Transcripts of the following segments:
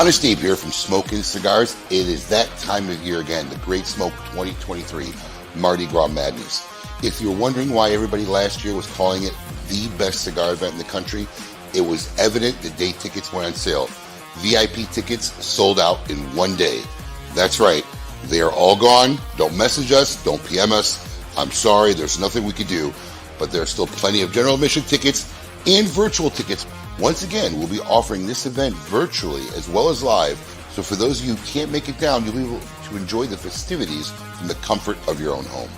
Honest Dave here from Smokin' Cigars. It is that time of year again, the Great Smoke 2023 Mardi Gras Madness. If you're wondering why everybody last year was calling it the best cigar event in the country, it was evident the day tickets went on sale. VIP tickets sold out in one day. That's right. They are all gone. Don't message us. Don't PM us. I'm sorry. There's nothing we can do. But there are still plenty of general admission tickets and virtual tickets. Once again, we'll be offering this event virtually as well as live. So for those of you who can't make it down, you'll be able to enjoy the festivities from the comfort of your own home.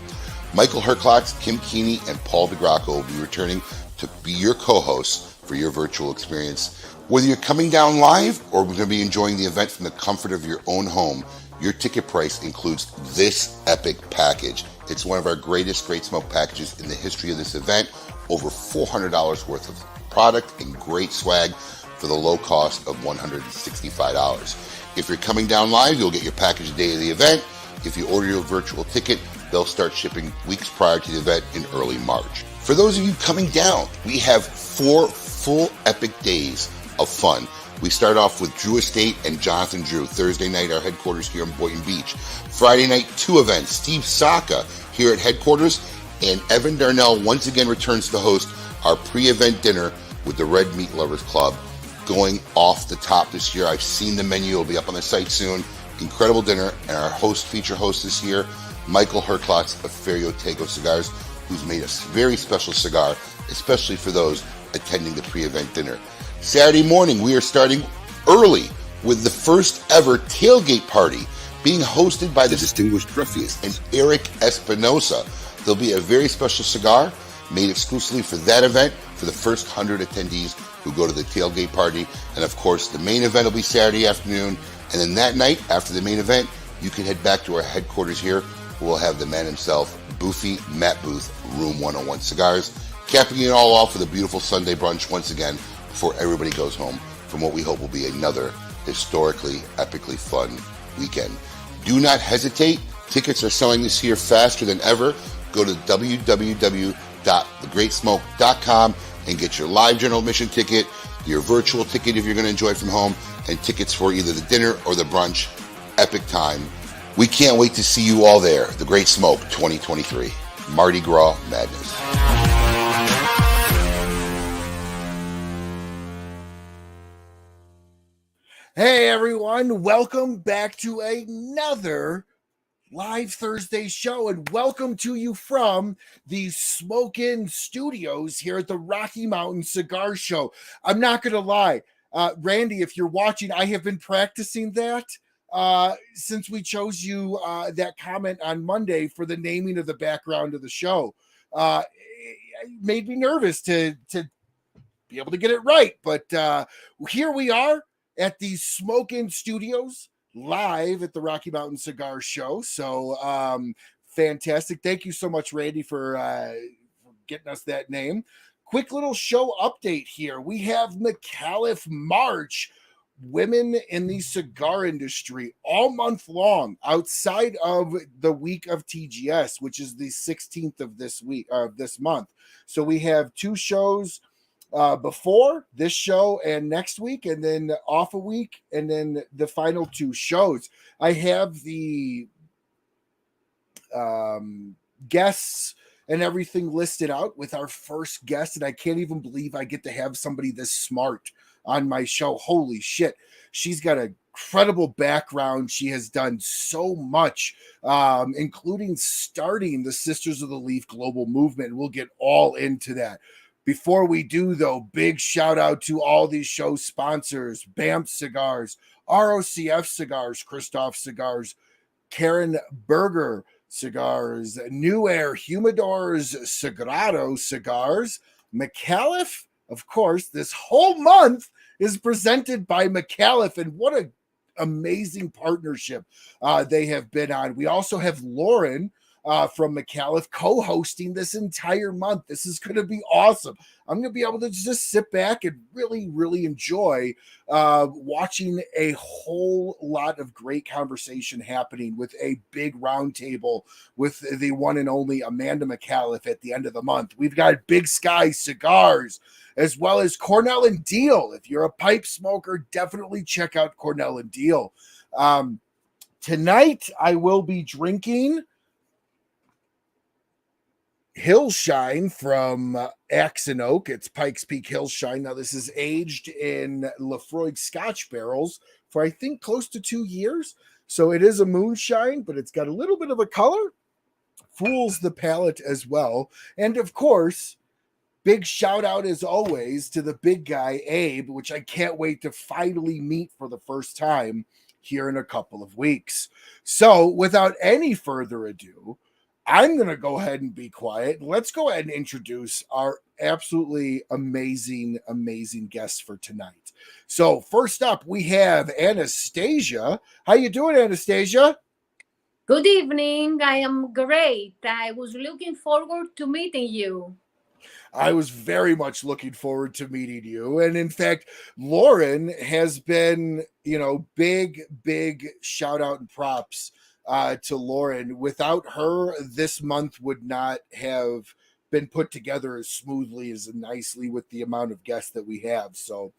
Michael Herklotz, Kim Keeney, and Paul DeGracco will be returning to be your co-hosts for your virtual experience. Whether you're coming down live or we're going to be enjoying the event from the comfort of your own home, your ticket price includes this epic package. It's one of our greatest Great Smoke packages in the history of this event. Over $400 worth of product and great swag for the low cost of $165. If you're coming down live, you'll get your package the day of the event. If you order your virtual ticket, they'll start shipping weeks prior to the event in early March. For those of you coming down, we have 4 full epic days of fun. We start off with Drew Estate and Jonathan Drew, Thursday night, our headquarters here in Boynton Beach. Friday night, 2 events, Steve Saka here at headquarters, and Evan Darnell once again returns to host our pre-event dinner with the Red Meat Lovers Club, going off the top this year. I've seen the menu. It'll be up on the site soon. Incredible dinner. And our feature host this year, Michael Herklotz of Ferio Tego Cigars, who's made a very special cigar, especially for those attending the pre-event dinner. Saturday morning, we are starting early with the first ever tailgate party being hosted by the distinguished Druffiest and Eric Espinosa. There'll be a very special cigar made exclusively for that event for the first 100 attendees who go to the tailgate party. And of course, the main event will be Saturday afternoon. And then that night, after the main event, you can head back to our headquarters here, where we'll have the man himself, Boofy Matt Booth, Room 101 Cigars, capping it all off with a beautiful Sunday brunch once again before everybody goes home from what we hope will be another historically, epically fun weekend. Do not hesitate. Tickets are selling this year faster than ever. Go to www.thegreatsmoke.com and get your live general admission ticket, your virtual ticket if you're going to enjoy from home, and tickets for either the dinner or the brunch. Epic time. We can't wait to see you all there. The Great Smoke 2023. Mardi Gras Madness. Hey everyone, welcome back to another live Thursday show, and welcome to you from the Smokin' Studios here at the Rocky Mountain Cigar Show. I'm not going to lie, Randy, if you're watching, I have been practicing that since we chose you that comment on Monday for the naming of the background of the show. It made me nervous to be able to get it right, but here we are at the Smokin' Studios live at the Rocky Mountain Cigar Show. So fantastic. Thank you so much, Randy, for getting us that name. Quick little show update here. We have McAuliffe March, women in the cigar industry, all month long outside of the week of TGS, which is the 16th of this month. So we have 2 shows before this show and next week, and then off a week, and then the final 2 shows. I have the guests and everything listed out with our first guest, and I can't even believe I get to have somebody this smart on my show. Holy shit. She's got a incredible background. She has done so much, including starting the Sisters of the Leaf Global Movement. We'll get all into that. Before we do, though, big shout out to all these show sponsors: BAMF Cigars, ROCF Cigars, Christoph Cigars, Karen Berger Cigars, New Air Humidors, Sagrado Cigars, McAuliffe. Of course, this whole month is presented by McAuliffe, and what an amazing partnership they have been on. We also have Lauren from McAuliffe, co-hosting this entire month. This is going to be awesome. I'm going to be able to just sit back and really, really enjoy watching a whole lot of great conversation happening with a big roundtable with the one and only Amanda McAuliffe at the end of the month. We've got Big Sky Cigars, as well as Cornell and Deal. If you're a pipe smoker, definitely check out Cornell and Deal. Tonight, I will be drinking Hillshine from Axe and Oak. It's Pikes Peak Hillshine. Now, this is aged in Lafroig Scotch barrels for, I think, close to 2 years. So it is a moonshine, but it's got a little bit of a color. Fools the palate as well. And, of course, big shout out as always to the big guy, Abe, which I can't wait to finally meet for the first time here in a couple of weeks. So, without any further ado, I'm going to go ahead and be quiet. Let's go ahead and introduce our absolutely amazing, amazing guests for tonight. So first up, we have Anastasia. How you doing, Anastasia? Good evening. I am great. I was looking forward to meeting you. I was very much looking forward to meeting you. And in fact, Lauren has been, big shout out and props to Lauren. Without her, this month would not have been put together as smoothly as nicely with the amount of guests that we have. So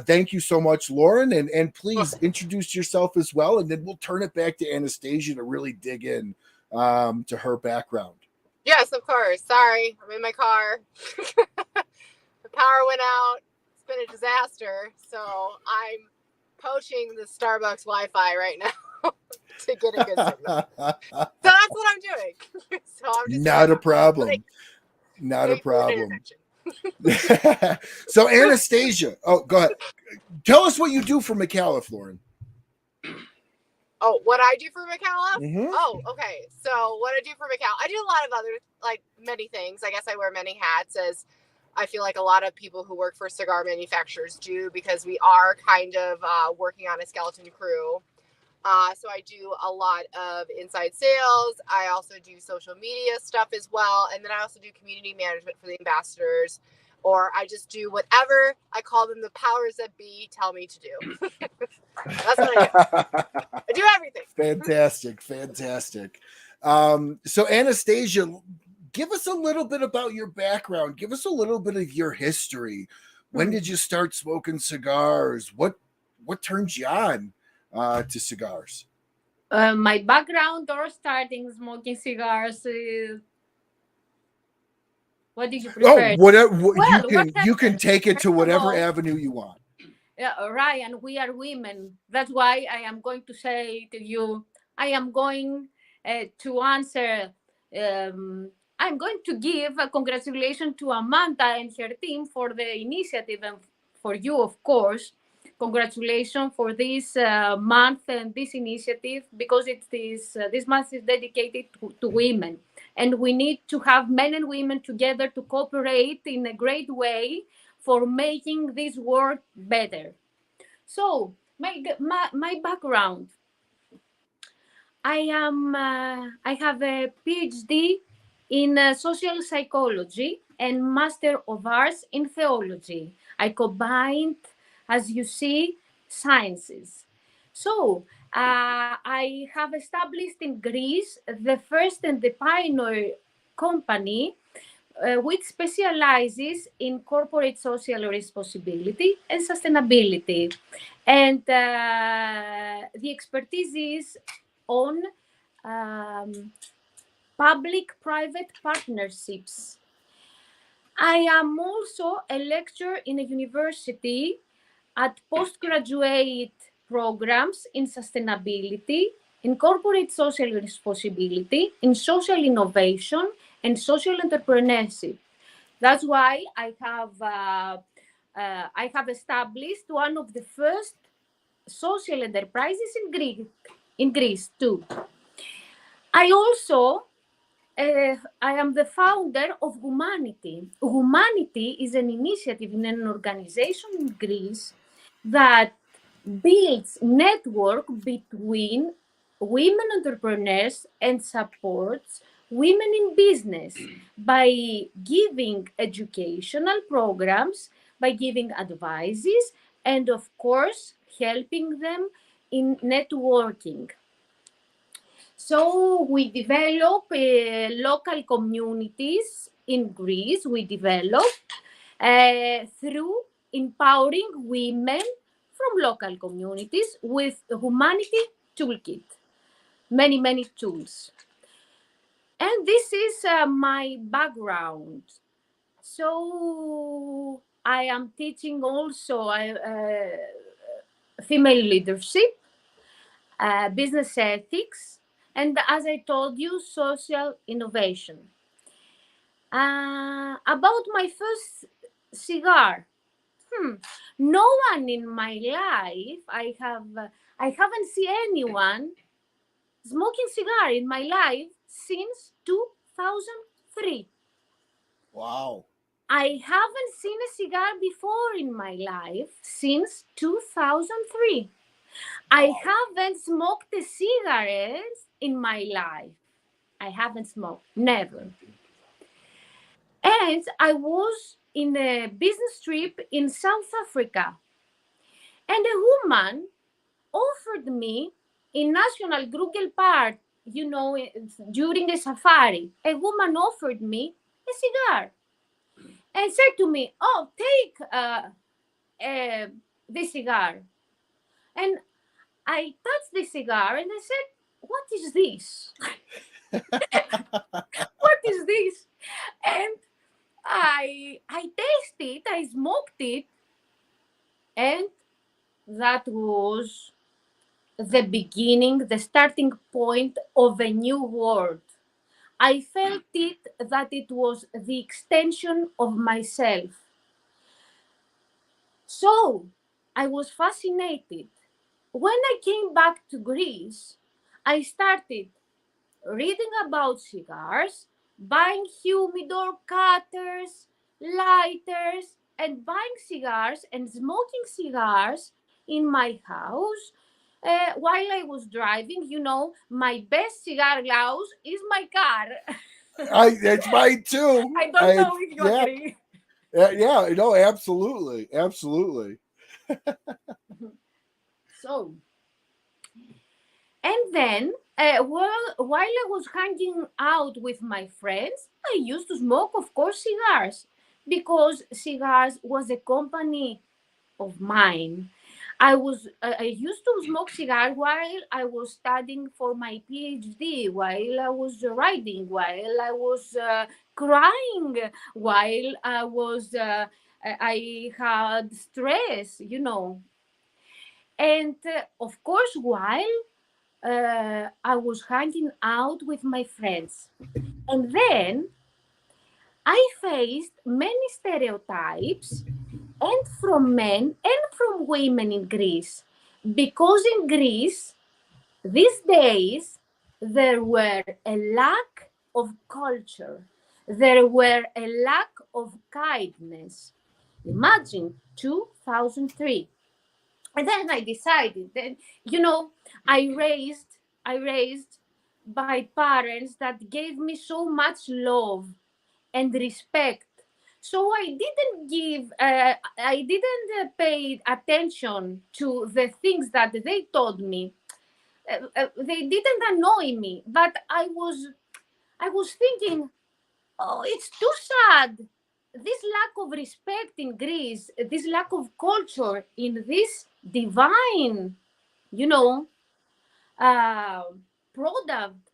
thank you so much, Lauren. And please introduce yourself as well. And then we'll turn it back to Anastasia to really dig in to her background. Yes, of course. Sorry, I'm in my car. The power went out. It's been a disaster. So I'm poaching the Starbucks Wi-Fi right now to get a good signal. So that's what I'm doing. So I'm just Not a problem. Not a problem. So Anastasia, go ahead. Tell us what you do for McAuliffe, Lauren. Oh, what I do for McAuliffe? Mm-hmm. Oh, okay. So what I do for McAuliffe, I do a lot of other, many things. I guess I wear many hats, as I feel like a lot of people who work for cigar manufacturers do, because we are kind of working on a skeleton crew. So I do a lot of inside sales. I also do social media stuff as well. And then I also do community management for the ambassadors, or I just do whatever I call them the powers that be tell me to do. That's what I do. I do everything. Fantastic. So Anastasia, give us a little bit about your background. Give us a little bit of your history. When did you start smoking cigars? What turned you on to cigars? My background or starting smoking cigars is... What did you prefer? Oh, whatever. You can take it to whatever avenue you want. Yeah, Ryan, we are women. That's why I am going to say to you, I am going to answer. I'm going to give a congratulations to Amanda and her team for the initiative, and for you, of course. Congratulations for this month and this initiative, because this month is dedicated to women, and we need to have men and women together to cooperate in a great way for making this world better. So my background: I have a PhD in social psychology and Master of Arts in theology. I combined, as you see, sciences. So I have established in Greece the first and the pioneer company which specializes in corporate social responsibility and sustainability. And the expertise is on public-private partnerships. I am also a lecturer in a university at postgraduate programs in sustainability, in corporate social responsibility, in social innovation, and social entrepreneurship. That's why I have established one of the first social enterprises in Greece too. I also I am the founder of Humanity. Humanity is an initiative in an organization in Greece that builds network between women entrepreneurs and supports women in business by giving educational programs, by giving advices, and of course, helping them in networking. So we develop local communities in Greece. We develop through empowering women from local communities with humanity toolkit, many tools. And this is my background. So I am teaching also female leadership, business ethics, and as I told you, social innovation. About my first cigar, no one in my life, I haven't seen anyone smoking cigar in my life since 2003. Wow. I haven't seen a cigar before in my life since 2003. Wow. I haven't smoked a cigarette in my life. I haven't smoked, never. And I was in a business trip in South Africa. And a woman offered me in National Kruger Park, during a safari, a woman offered me a cigar and said to me, "Oh, take the cigar." And I touched the cigar and I said, "What is this?" What is this? And I tasted it, I smoked it, and that was the beginning, the starting point of a new world. I felt it that it was the extension of myself. So I was fascinated. When I came back to Greece, I started reading about cigars, buying humidor cutters, lighters, and buying cigars and smoking cigars in my house. While I was driving, my best cigar glass is my car. That's mine too. I don't know if you agree. Yeah, no, absolutely. So, and then, while I was hanging out with my friends, I used to smoke, of course, cigars, because cigars was a company of mine. I used to smoke cigars while I was studying for my PhD, while I was writing, while I was crying, while I had stress, And of course, while I was hanging out with my friends. And then I faced many stereotypes, and from men and from women in Greece. Because in Greece, these days, there were a lack of culture. There were a lack of kindness. Imagine 2003. And then I decided that, I raised by parents that gave me so much love and respect. So I didn't pay attention to the things that they told me. They didn't annoy me, but I was thinking, oh, it's too sad. This lack of respect in Greece, this lack of culture in this divine, product.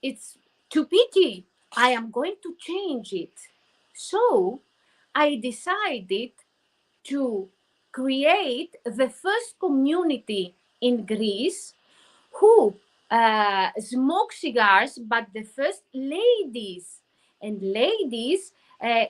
It's too pity. I am going to change it. So I decided to create the first community in Greece who smoke cigars, but the first ladies. And ladies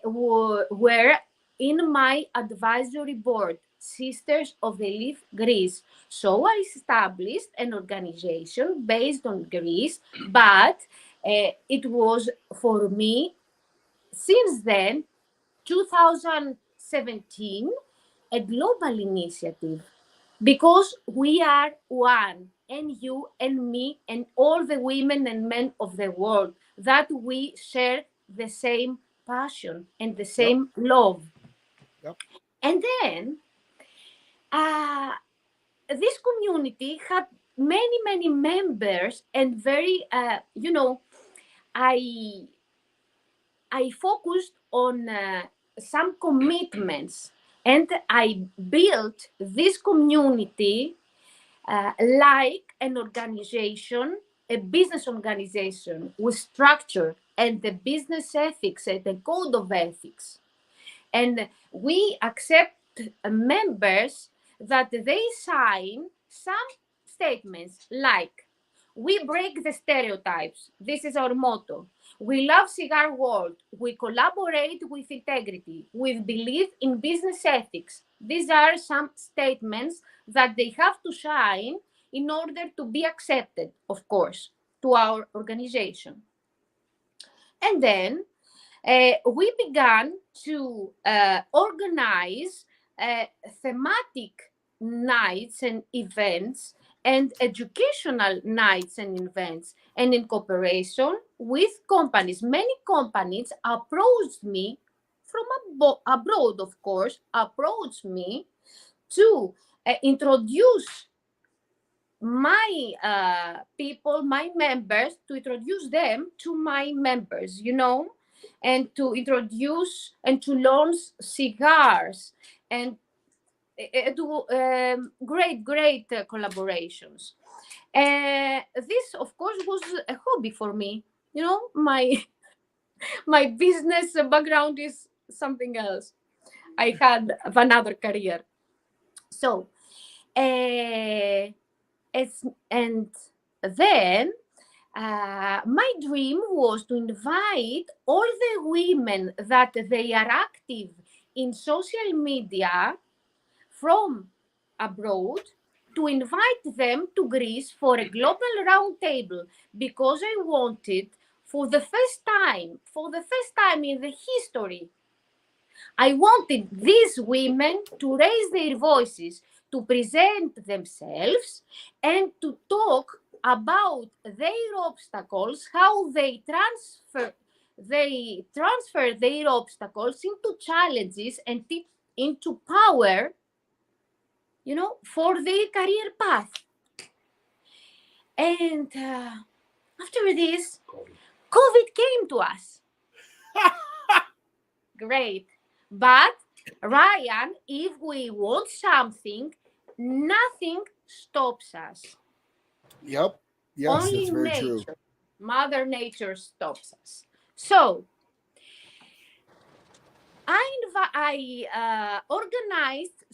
were in my advisory board, Sisters of the Leaf Greece. So I established an organization based on Greece, but it was for me, since then, 2017, a global initiative, because we are one and you and me and all the women and men of the world, that we share the same passion and the same love. Yep. And then this community had many members, and very I focused on some commitments, and I built this community like an organization, a business organization with structure and the business ethics and the code of ethics. And we accept members that they sign some statements like, we break the stereotypes. This is our motto. We love cigar world. We collaborate with integrity. We believe in business ethics. These are some statements that they have to sign in order to be accepted, of course, to our organization. And then we began to organize thematic nights and events and educational nights and events. And in cooperation with companies, many companies approached me from abroad, of course, approached me to introduce my people, my members, to introduce them to my members, and to introduce and to launch cigars and do great collaborations. This, of course, was a hobby for me. My my business background is something else. I had another career. So, and then my dream was to invite all the women that they are active in social media from abroad, to invite them to Greece for a global roundtable, because I wanted, for the first time in the history, I wanted these women to raise their voices, to present themselves, and to talk about their obstacles, how they transfer their obstacles into challenges and into power, for their career path. And after this, COVID came to us. Great. But Ryan, if we want something, nothing stops us. Yep. Yes, Only that's very nature, true. Mother Nature stops us. So I organized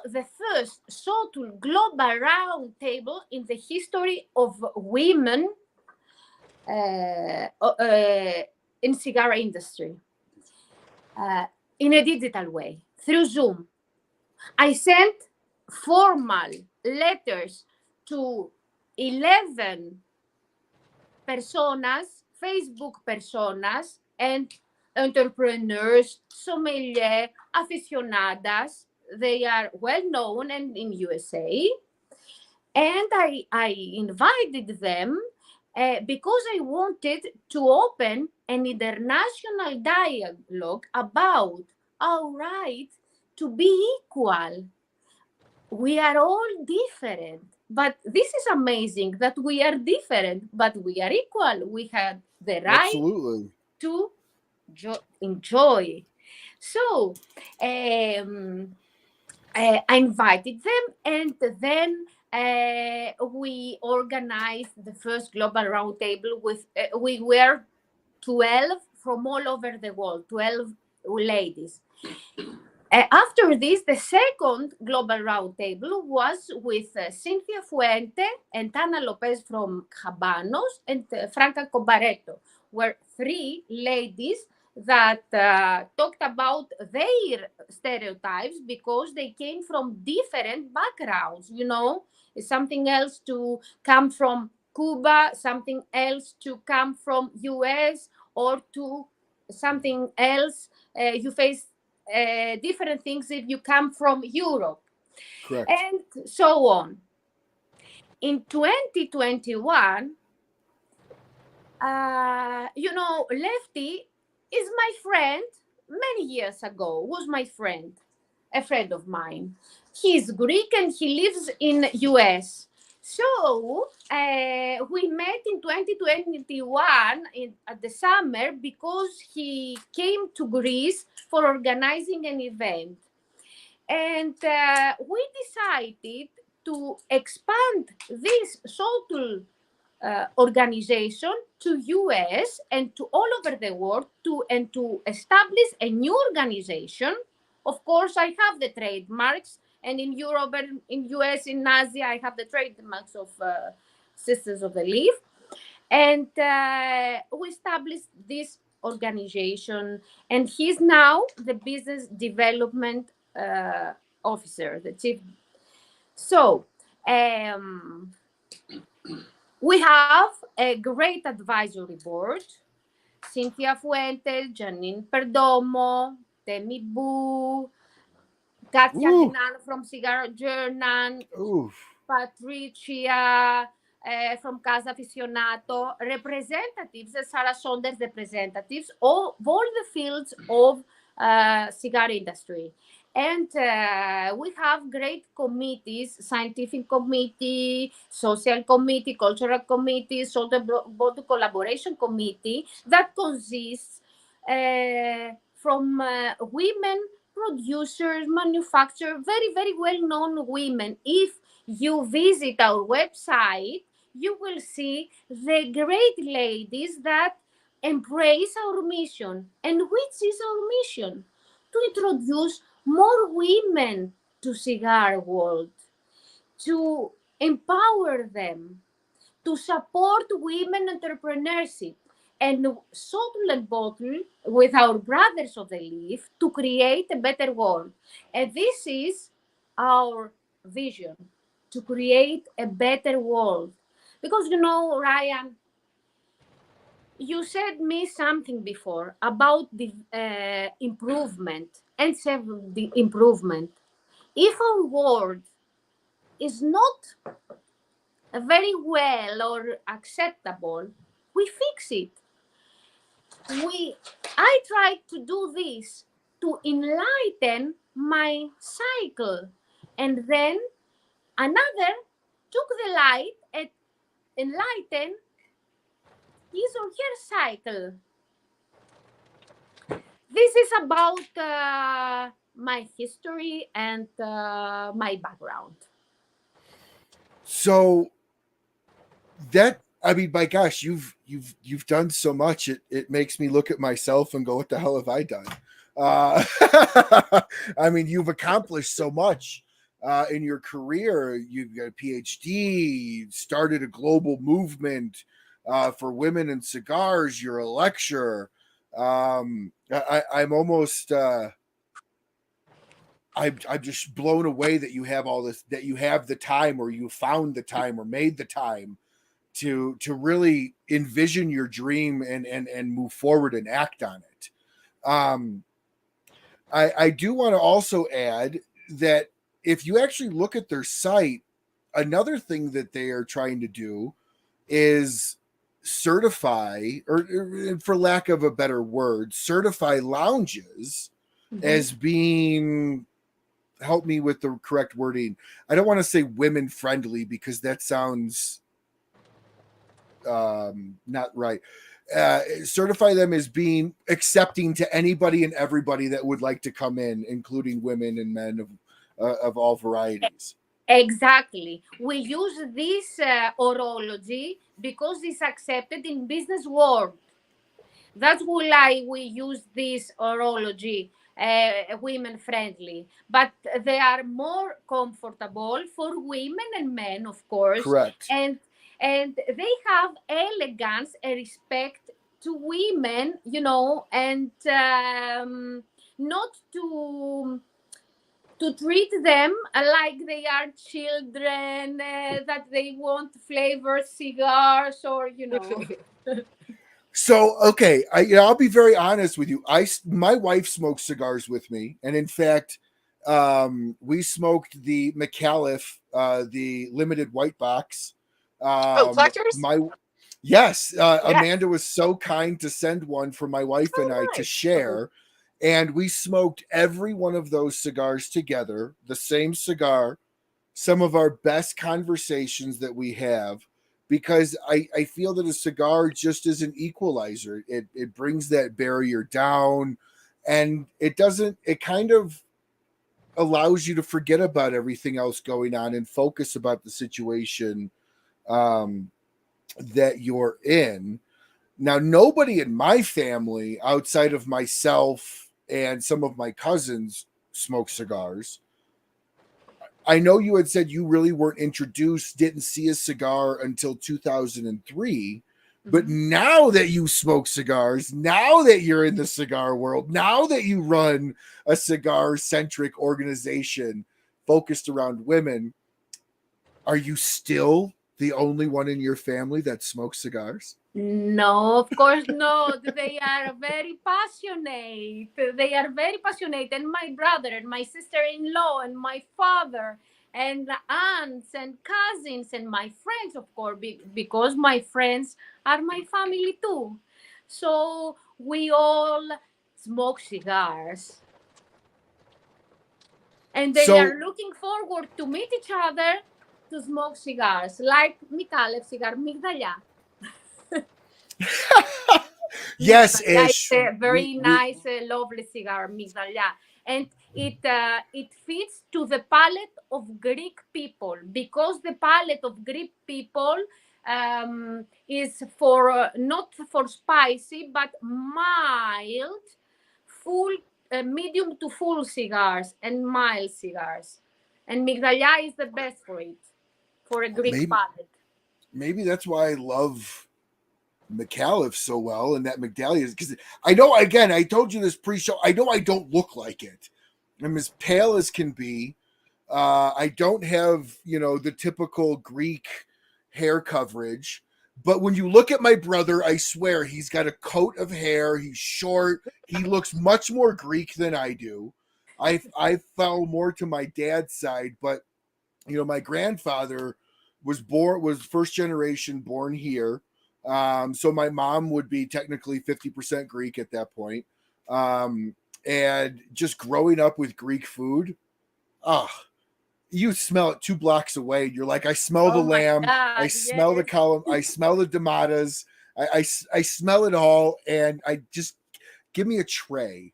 the first SOTL Global Roundtable in the history of women in cigar industry, in a digital way, through Zoom. I sent formal letters to 11 personas, Facebook personas, and entrepreneurs, sommelier, aficionadas. They are well known and in USA. And I invited them because I wanted to open an international dialogue about our right to be equal. We are all different, but this is amazing that we are different, but we are equal. We have the right Absolutely. to enjoy. So I invited them, and then we organized the first global roundtable with, we were 12 from all over the world, 12 ladies. After this, the second global roundtable was with Cynthia Fuente and Tana Lopez from Habanos and Franca Cobareto, were 3 ladies that talked about their stereotypes, because they came from different backgrounds. It's something else to come from Cuba, something else to come from US, or to something else. You face different things if you come from Europe. Correct. And so on. in 2021, Lefty is my friend. Many years ago, was my friend, a friend of mine. He's Greek and he lives in US. So we met in 2021 at the summer because he came to Greece for organizing an event. And we decided to expand this SOTL organization to US and to all over the world to establish a new organization. Of course, I have the trademarks, and in Europe and in US, in Asia, I have the trademarks of Sisters of the Leaf. And we established this organization, and he's now the business development officer, the chief. So we have a great advisory board: Cynthia Fuentes, Janine Perdomo, Temi Bu, Katia Dinan from Cigar Journal, Patricia from Casa Aficionato, representatives, Sarah Saunders representatives of all the fields of cigar industry. And we have great committees: scientific committee, social committee, cultural committee, board collaboration committee, that consists from women producers, manufacturers, very, very well-known women. If you visit our website, you will see the great ladies that embrace our mission. And which is our mission? To introduce more women to cigar world, to empower them, to support women entrepreneurship, and SOTL and Bottle with our brothers of the leaf to create a better world. And this is our vision, to create a better world. Because, Ryan, you said me something before about the improvement and the improvement. If our world is not very well or acceptable, we fix it. I tried to do this to enlighten my cycle, and then another took the light and enlightened his or her cycle. This is about my history and my background. So that, I mean, my gosh, you've done so much. It makes me look at myself and go, what the hell have I done? I mean, you've accomplished so much in your career. You've got a PhD, started a global movement for women in cigars. You're a lecturer. I'm almost I'm just blown away that you have all this, that you have the time, or you found the time, or made the time to really envision your dream and move forward and act on it. I do want to also add that if you actually look at their site, another thing that they are trying to do is certify, or for lack of a better word, certify lounges as being, help me with the correct wording, I don't want to say women friendly because that sounds not right. Certify them as being accepting to anybody and everybody that would like to come in, including women and men of all varieties. Exactly. We use this orology because it's accepted in business world. That's why we use this orology, women friendly. But they are more comfortable for women and men, of course. Correct. And they have elegance and respect to women, and not to treat them like they are children, that they want flavored cigars, or So, okay, I'll be very honest with you. My wife smokes cigars with me, and in fact, we smoked the McAuliffe the limited white box. Collectors? Yes, Yeah. Amanda was so kind to send one for my wife and I to nice. share. And we smoked every one of those cigars together, the same cigar, some of our best conversations that we have, because I feel that a cigar just is an equalizer. It brings that barrier down, and it kind of allows you to forget about everything else going on and focus about the situation that you're in. Now, nobody in my family outside of myself and some of my cousins smoke cigars. I know you had said you really weren't introduced, didn't see a cigar until 2003. But now that you smoke cigars, now that you're in the cigar world, now that you run a cigar centric organization focused around women, are you still the only one in your family that smokes cigars? No, of course not. They are very passionate. They are very passionate. And my brother and my sister-in-law and my father and aunts and cousins and my friends, of course, because my friends are my family too. So we all smoke cigars. And they are looking forward to meet each other to smoke cigars, like Mikalev cigar, Migdalya. Yes, It's a very nice, lovely cigar, Migdalya. And it fits to the palate of Greek people, because the palate of Greek people is for not for spicy, but mild, full, medium to full cigars and mild cigars. And Migdalya is the best for it, for a Greek palate. Maybe that's why I love McAuliffe so well, and that Migdalya is, because I know, again, I told you this pre-show, I know I don't look like it. I'm as pale as can be. I don't have, the typical Greek hair coverage. But when you look at my brother, I swear he's got a coat of hair. He's short. He looks much more Greek than I do. I fell more to my dad's side, but my grandfather was first generation born here. So my mom would be technically 50% Greek at that point. And just growing up with Greek food, you smell it 2 blocks away. You're like, I smell the lamb, God, I smell the column, I smell the tomatas, I smell it all, and I just give me a tray.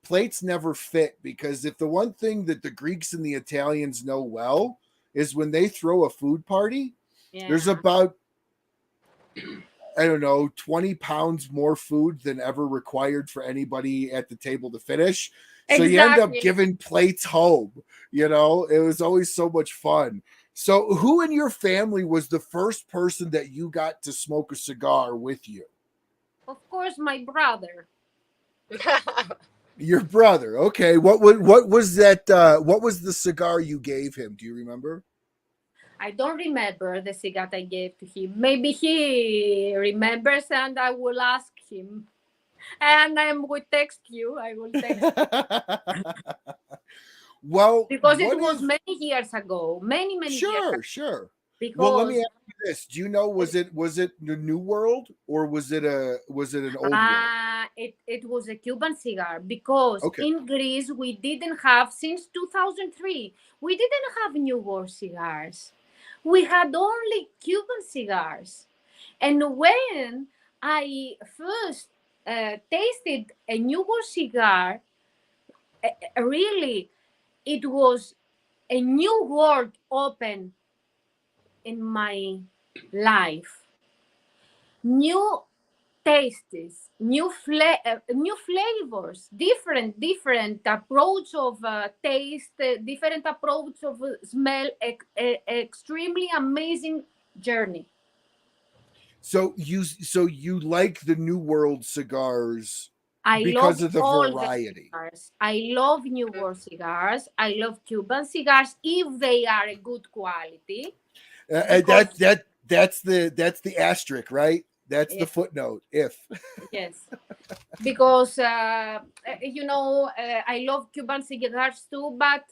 Plates never fit, because if the one thing that the Greeks and the Italians know well is when they throw a food party, there's about 20 pounds more food than ever required for anybody at the table to finish. So you end up giving plates home. It was always so much fun. So who in your family was the first person that you got to smoke a cigar with you? Of course, my brother. Your brother. Okay. What was that? What was the cigar you gave him? Do you remember? I don't remember the cigar I gave to him. Maybe he remembers, and I will ask him. And I will text you. I will text you. Well, because it was many years ago. Many years ago. Sure. Because, well, let me ask you this: do you know, was it the New World, or was it an old world? It was a Cuban cigar, because in Greece we didn't have, since 2003, we didn't have New World cigars. We had only Cuban cigars. And when I first tasted a New World cigar, really, it was a new world open in my life. New tastes, new flavors, different approach of taste, different approach of smell, extremely amazing journey. So you like the New World cigars because of the variety. I love New World cigars. I love Cuban cigars if they are a good quality. That's the asterisk, right? That's the footnote. If yes, because I love Cuban cigars too, but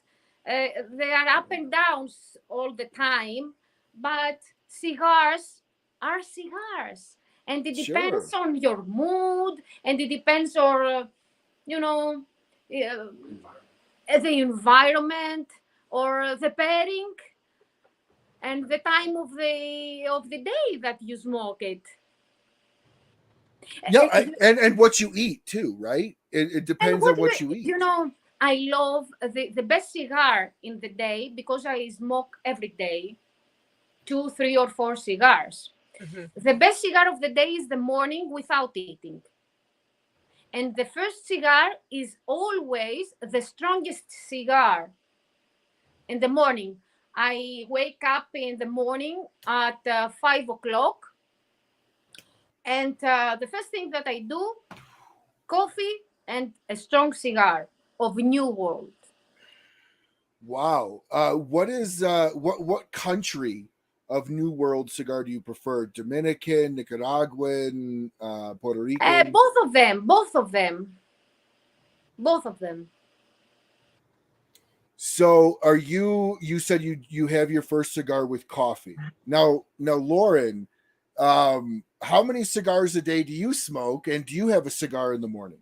They are up and downs all the time, but cigars are cigars, and it Sure. depends on your mood, and it depends on you know uh, the environment or the pairing and the time of the day that you smoke it. Yeah, And, and what you eat too, right? It and depends what on what you eat. I love the best cigar in the day because I smoke every day, two, three, or four cigars. Mhm. The best cigar of the day is the morning without eating. And the first cigar is always the strongest cigar in the morning. I wake up in the morning at 5 o'clock, and the first thing that I do, coffee and a strong cigar of New World. Wow. What country of New World cigar do you prefer? Dominican, Nicaraguan, Puerto Rican? Both of them, both of them, both of them. So are you said you have your first cigar with coffee. Now Lauren, how many cigars a day do you smoke, and do you have a cigar in the morning?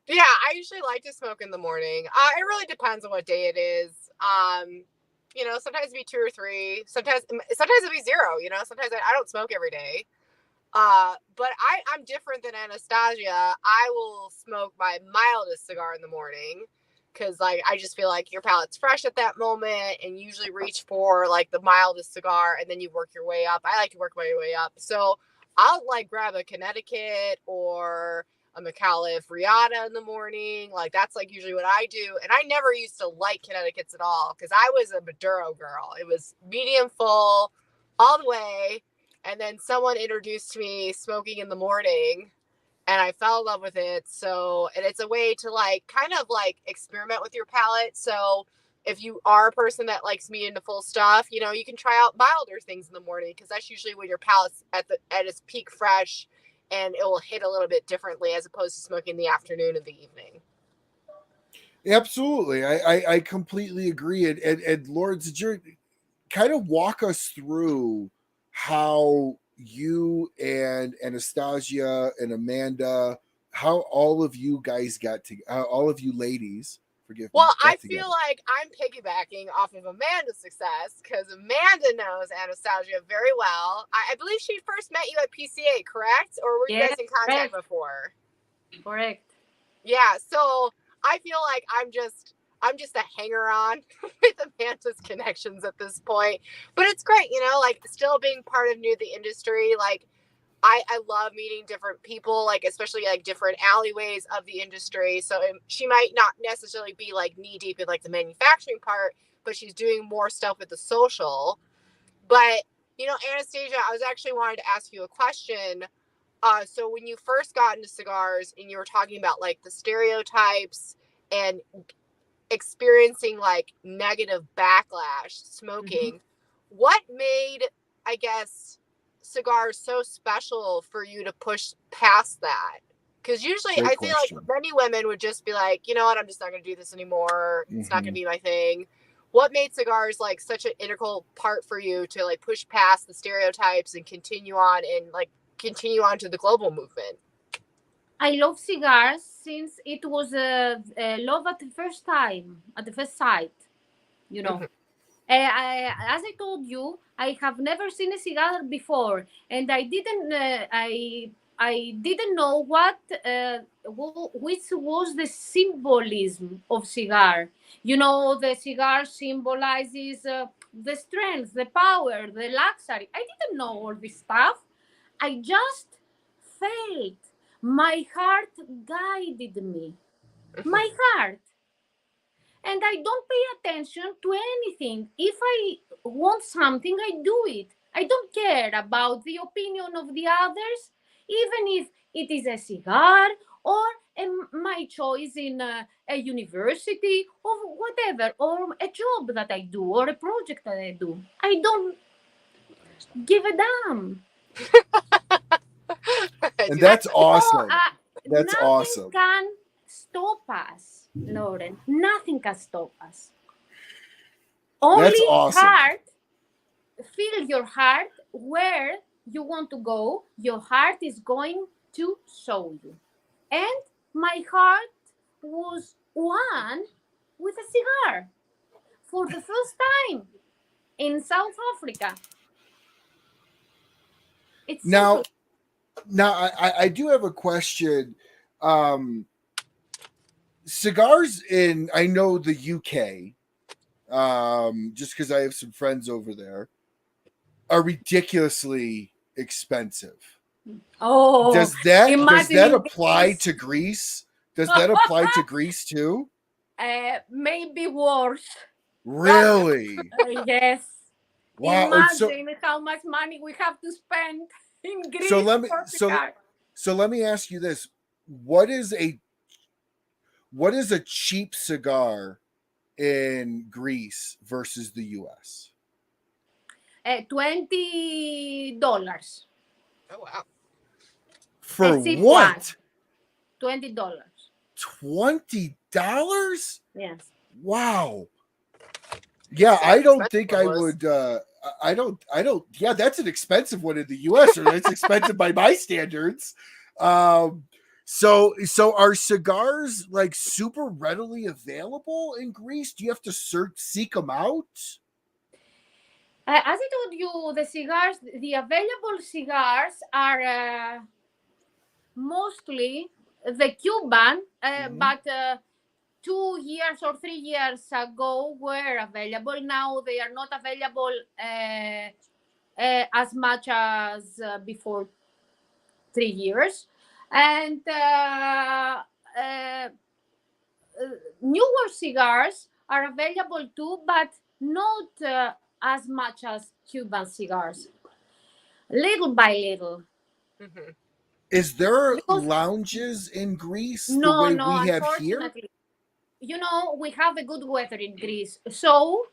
Yeah, I usually like to smoke in the morning. It really depends on what day it is. Sometimes it'd be two or three. Sometimes it'd be zero. Sometimes I don't smoke every day. But I'm different than Anastasia. I will smoke my mildest cigar in the morning because like I just feel like your palate's fresh at that moment, and usually reach for like the mildest cigar, and then you work your way up. I like to work my way up, so I'll like grab a Connecticut or a McAuliffe Riata in the morning. Like that's like usually what I do, and I never used to like Connecticut's at all because I was a Maduro girl. It was medium full all the way. And then someone introduced me smoking in the morning, and I fell in love with it. So, and it's a way to like kind of like experiment with your palate. So, if you are a person that likes medium to full stuff, you can try out milder things in the morning because that's usually when your palate's at its peak fresh, and it will hit a little bit differently as opposed to smoking in the afternoon and the evening. Absolutely. I completely agree. And Lauren, did you kind of walk us through how you and Anastasia and Amanda, how all of you guys all of you ladies, forgive me, Well, I got feel together? like I'm piggybacking off of Amanda's success because Amanda knows Anastasia very well. I believe she first met you at PCA, correct? Or were you Yes, guys in contact correct, before? correct. Yeah, so I feel like I'm just a hanger on with Amanda's connections at this point. But it's great, like still being part of the industry. Like I love meeting different people, like especially like different alleyways of the industry. So she might not necessarily be like knee deep in like the manufacturing part, but she's doing more stuff with the social. But Anastasia, I was actually wanted to ask you a question. So when you first got into cigars and you were talking about like the stereotypes and experiencing like negative backlash smoking, what made, I guess, cigars so special for you to push past that? Because usually Great I feel like question. many women would just be like, you know what, I'm just not going to do this anymore. It's not going to Mhm. be my thing. What made cigars like such an integral part for you to like push past the stereotypes and continue on to the global movement? I love cigars since it was a love at the first time, at the first sight. You know, Mhm. as I told you, I have never seen a cigar before, and I didn't know which was the symbolism of cigar. The cigar symbolizes the strength, the power, the luxury. I didn't know all this stuff. I just felt my heart guided me. My heart. And I don't pay attention to anything. If I want something, I do it. I don't care about the opinion of the others, even if it is a cigar or my choice in a university or whatever, or a job that I do or a project that I do. I don't give a damn. I And do that. that's awesome. That's Nothing awesome. can stop us, Lauren. Nothing can stop us. Only awesome. heart, feel your heart where you want to go. Your heart is going to show you. And my heart was one with a cigar for the first time in South Africa. It's Now, simple. I do have a question. Cigars in, I know the UK, just because I have some friends over there, are ridiculously expensive. Oh, Does that imagine in apply Greece. to Greece? Does that apply to Greece too? Maybe worse. Really? Yes. Wow. Imagine how much money we have to spend in Greece So let me for cigar. so let me ask you this: what is a cheap cigar in Greece versus the U.S.? $20 Oh wow. For a cheap what? one. $20. $20? Yes. Wow. Yeah, So I don't expensive think one I was. would. I don't. Yeah, that's an expensive one in the U.S. or that's expensive by my standards. So are cigars like super readily available in Greece? Do you have to seek them out? As I told you, the available cigars are mostly the Cuban, but 2 years or 3 years ago were available. Now they are not available as much as before 3 years. And newer cigars are available too, but not as much as Cuban cigars. Little by little. Mm-hmm. Is there Because lounges in Greece the no, way no, we have here? unfortunately. You know, we have a good weather in Greece. So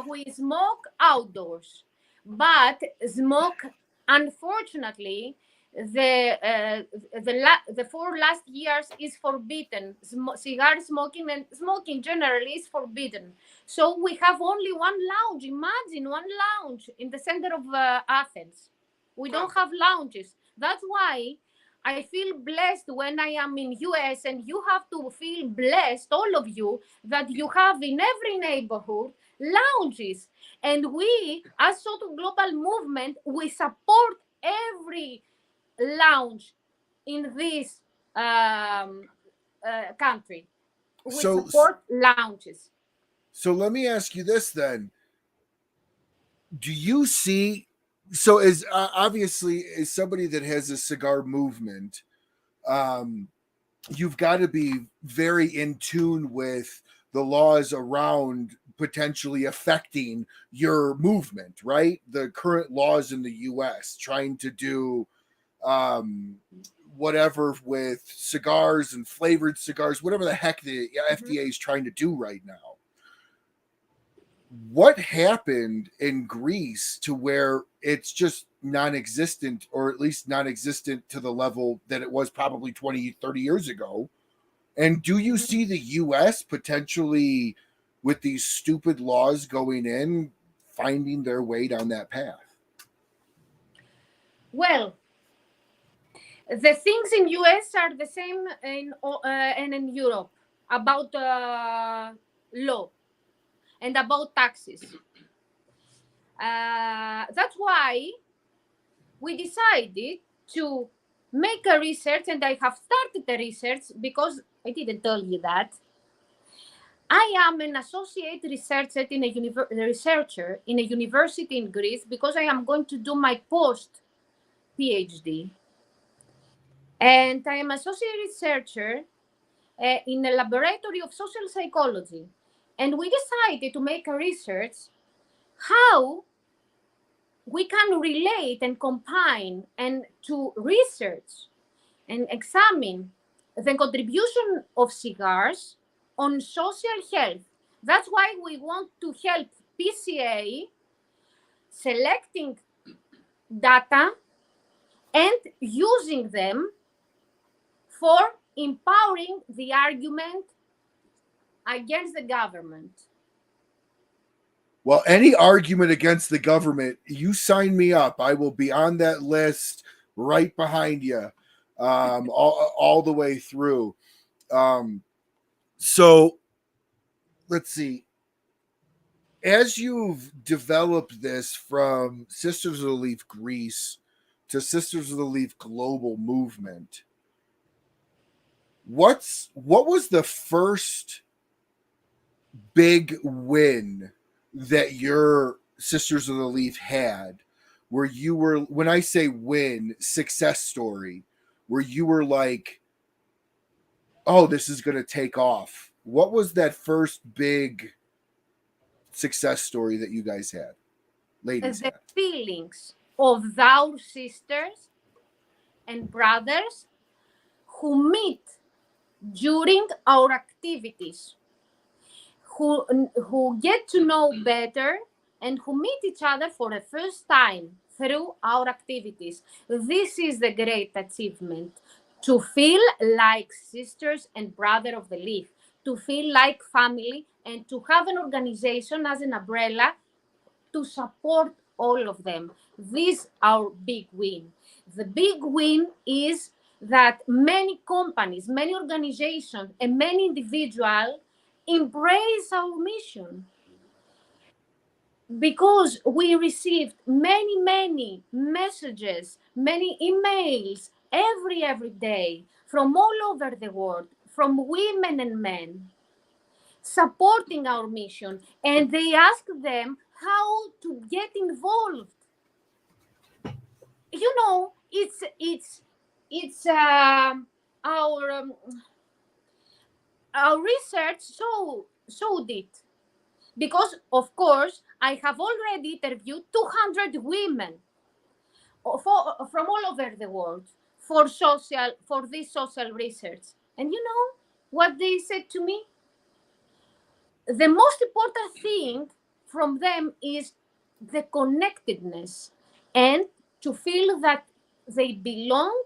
we smoke outdoors. But smoke, unfortunately, the 4 last years is forbidden. Cigar smoking and smoking generally is forbidden. So we have only one lounge. Imagine one lounge in the center of Athens. We don't have lounges. That's why I feel blessed when I am in US, and you have to feel blessed, all of you, that you have in every neighborhood lounges. And we, as SOTL Global Movement, we support every lounge in this country. We So support lounges. so let me ask you this then. Do you see, so as obviously as somebody that has a cigar movement, you've got to be very in tune with the laws around potentially affecting your movement, right? The current laws in the US trying to do whatever with cigars and flavored cigars, whatever the heck the FDA is trying to do right now. What happened in Greece to where it's just non-existent, or at least non-existent to the level that it was probably 20, 30 years ago? And do you see the US potentially, with these stupid laws going in, finding their way down that path? Well, the things in US are the same and in Europe about law and about taxes. That's why we decided to make a research, and I have started the research because I didn't tell you that. I am an associate researcher in a university in Greece because I am going to do my post PhD. And I am associate researcher in a laboratory of social psychology. And we decided to make a research how we can relate and combine and to research and examine the contribution of cigars on social health. That's why we want to help PCA selecting data and using them for empowering the argument against the government. Well, any argument against the government, you sign me up. I will be on that list right behind you, all the way through. So let's see. As you've developed this from Sisters of the Leaf Greece to Sisters of the Leaf Global Movement, what was the first big win that your Sisters of the Leaf had, where you were, when I say win, success story, where you were like, oh, this is going to take off? What was that first big success story that you guys had, ladies The had? feelings of our sisters and brothers who meet during our activities, who get to know better and who meet each other for the first time through our activities. This is the great achievement, to feel like sisters and brother of the leaf, to feel like family, and to have an organization as an umbrella to support all of them. This is our big win. The big win is that many companies, many organizations, and many individuals embrace our mission, because we received many messages, many emails every day from all over the world, from women and men supporting our mission, and they ask them how to get involved. You know, it's our research showed it, because of course I have already interviewed 200 women from all over the world for this social research, and you know what they said to me? The most important thing from them is the connectedness, and to feel that they belong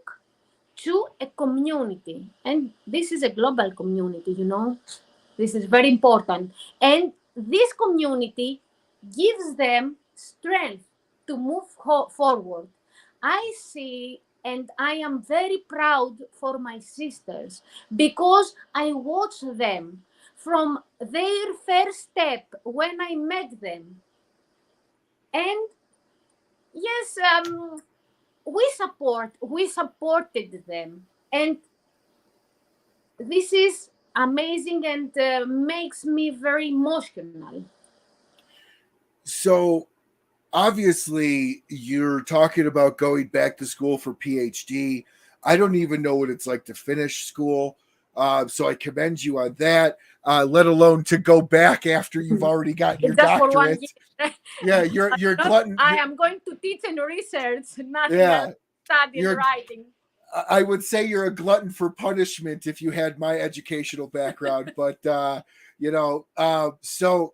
to a community. And this is a global community, you know. This is very important. And this community gives them strength to move forward. I see, and I am very proud for my sisters, because I watch them from their first step when I met them. And yes, we supported them. And this is amazing, and makes me very emotional. So obviously you're talking about going back to school for PhD. I don't even know what it's like to finish school. So I commend you on that, let alone to go back after you've already gotten your Just for 1 doctorate. year. Yeah, you're glutton. I am going to teach and research, not Yeah, study and you're- writing. I would say you're a glutton for punishment if you had my educational background, but so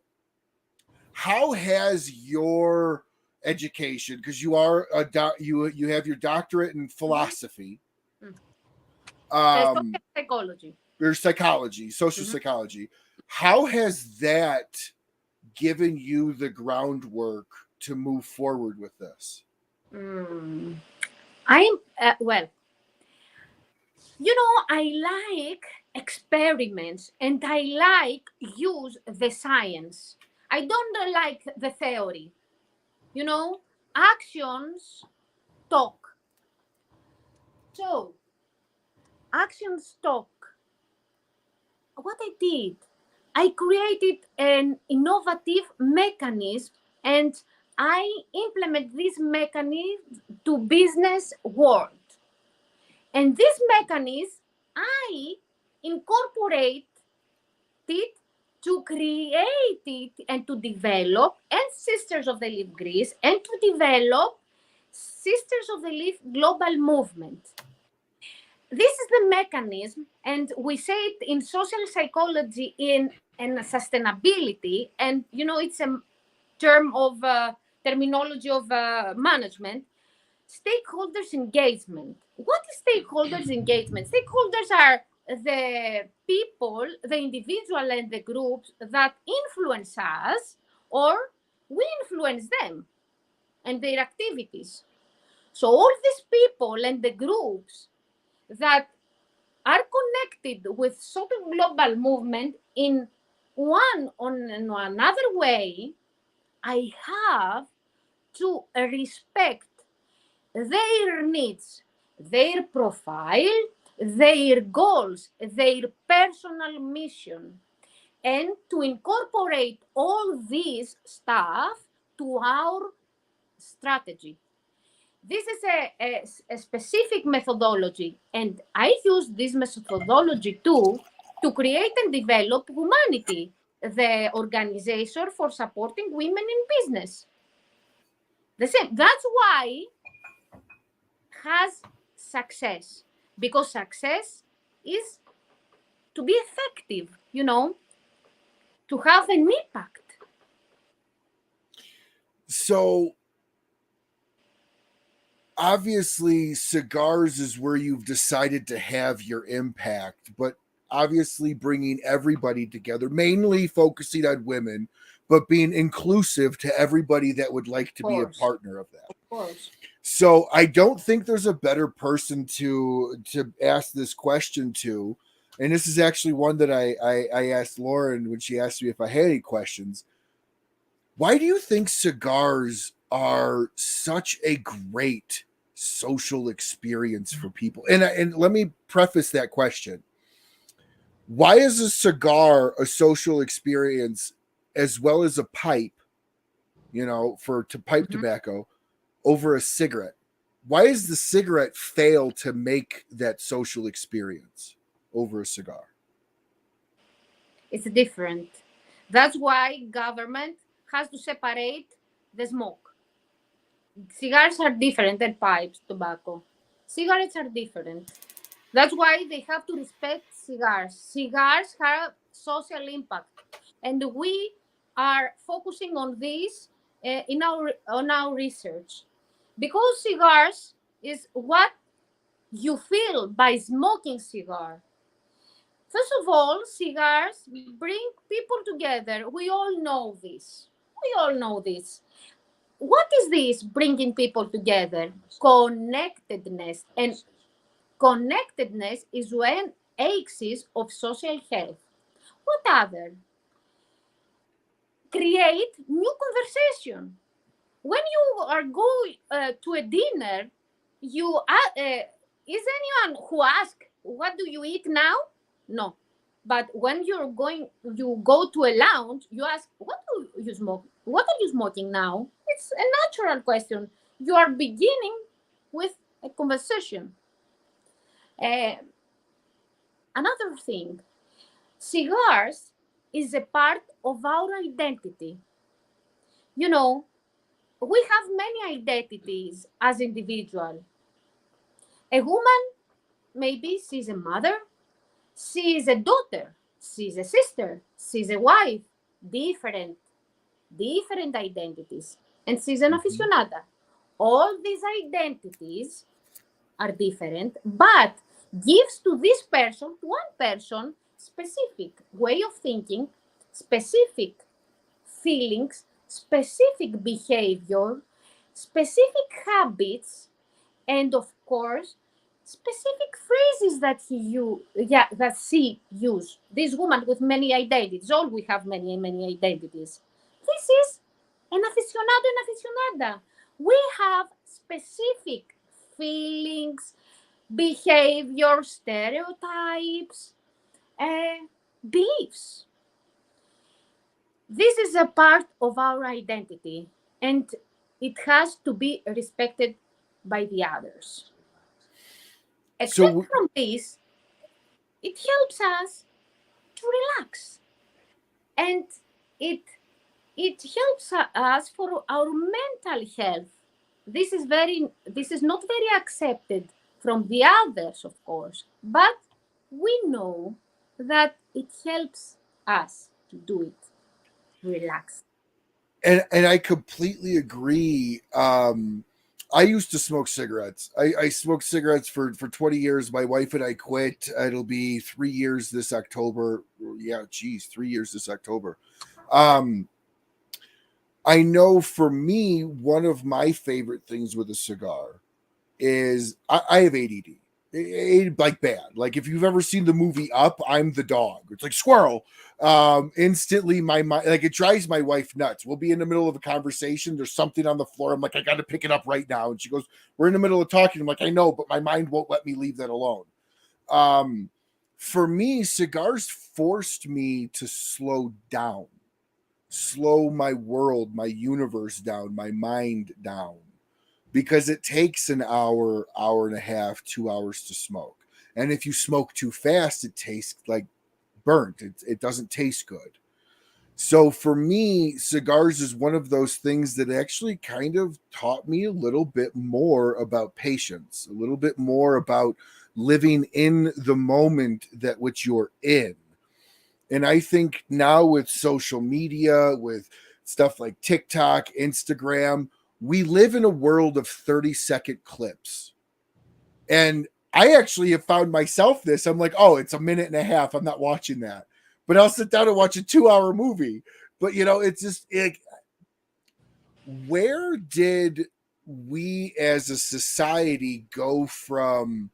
how has your education, because you are you have your doctorate in philosophy, Social psychology. or psychology, social psychology, how has that given you the groundwork to move forward with this? I'm well, you know, I like experiments, and I like use the science. I don't like the theory. You know, actions talk. So actions talk. What I did, I created an innovative mechanism, and I implement this mechanism to business world. And this mechanism, I incorporate it to create it and to develop, and Sisters of the Leaf Greece, and to develop Sisters of the Leaf Global Movement. This is the mechanism, and we say it in social psychology in sustainability, and you know, it's a term of terminology of management. Stakeholders engagement. What is stakeholders engagement? Stakeholders are the people, the individual, and the groups that influence us, or we influence them and their activities. So all these people and the groups that are connected with SOTL Global Movement in one or another way, I have to respect their needs, their profile, their goals, their personal mission, and to incorporate all this stuff to our strategy. This is a specific methodology, and I use this methodology too to create and develop Humanity, the organization for supporting women in business. The same. That's why has success, because success is to be effective, to have an impact. So obviously cigars is where you've decided to have your impact, but obviously bringing everybody together, mainly focusing on women, but being inclusive to everybody that would like to be a partner of that. Of course. So I don't think there's a better person to ask this question to. And this is actually one that I asked Lauren when she asked me if I had any questions. Why do you think cigars are such a great social experience for people? And let me preface that question. Why is a cigar a social experience as well as a pipe, for pipe tobacco, over a cigarette? Why does the cigarette fail to make that social experience over a cigar? It's different. That's why government has to separate the smoke. Cigars are different than pipes, tobacco. Cigarettes are different. That's why they have to respect cigars. Cigars have social impact, and we are focusing on this on our research, because cigars is what you feel by smoking cigar. First of all, cigars bring people together. We all know this. What is this bringing people together? Connectedness. And connectedness is an axis of social health. What other? Create new conversation. When you are going to a dinner, is anyone who asks, what do you eat now? No. But when you go to a lounge, you ask, what do you smoke? What are you smoking now? It's a natural question. You are beginning with a conversation. Another thing, cigars is a part of our identity. We have many identities as individuals. A woman, maybe she's a mother, she is a daughter, she's a sister, she's a wife, different identities. And she's an aficionada. All these identities are different, but gives to this person, to one person, specific way of thinking, specific feelings, specific behavior, specific habits, and of course, specific phrases that she used. This woman with many identities. All we have many identities. This is an aficionado and aficionada. We have specific feelings, behavior, stereotypes, beliefs. This is a part of our identity, and it has to be respected by the others. Except from this, it helps us to relax, and it helps us for our mental health. This is not very accepted from the others, of course, but we know that it helps us to do it. Relax. And I completely agree. I used to smoke cigarettes. I smoked cigarettes for 20 years. My wife and I quit. It'll be 3 years this October. Yeah, geez, 3 years this October. I know for me, one of my favorite things with a cigar is I have ADD. Like bad. Like if you've ever seen the movie Up, I'm the dog. It's like squirrel. Instantly my mind, like it drives my wife nuts. We'll be in the middle of a conversation. There's something on the floor. I'm like, I got to pick it up right now. And she goes, we're in the middle of talking. I'm like, I know, but my mind won't let me leave that alone. For me, cigars forced me to slow down, slow my world, my universe down, my mind down, because it takes an hour, hour and a half, 2 hours to smoke. And if you smoke too fast, it tastes like burnt. It doesn't taste good. So for me, cigars is one of those things that actually kind of taught me a little bit more about patience, a little bit more about living in the moment that which you're in. And I think now with social media, with stuff like TikTok, Instagram, we live in a world of 30-second clips. And I actually have found myself this. I'm like, oh, it's a minute and a half. I'm not watching that. But I'll sit down and watch a 2-hour movie. But, it's just, where did we as a society go from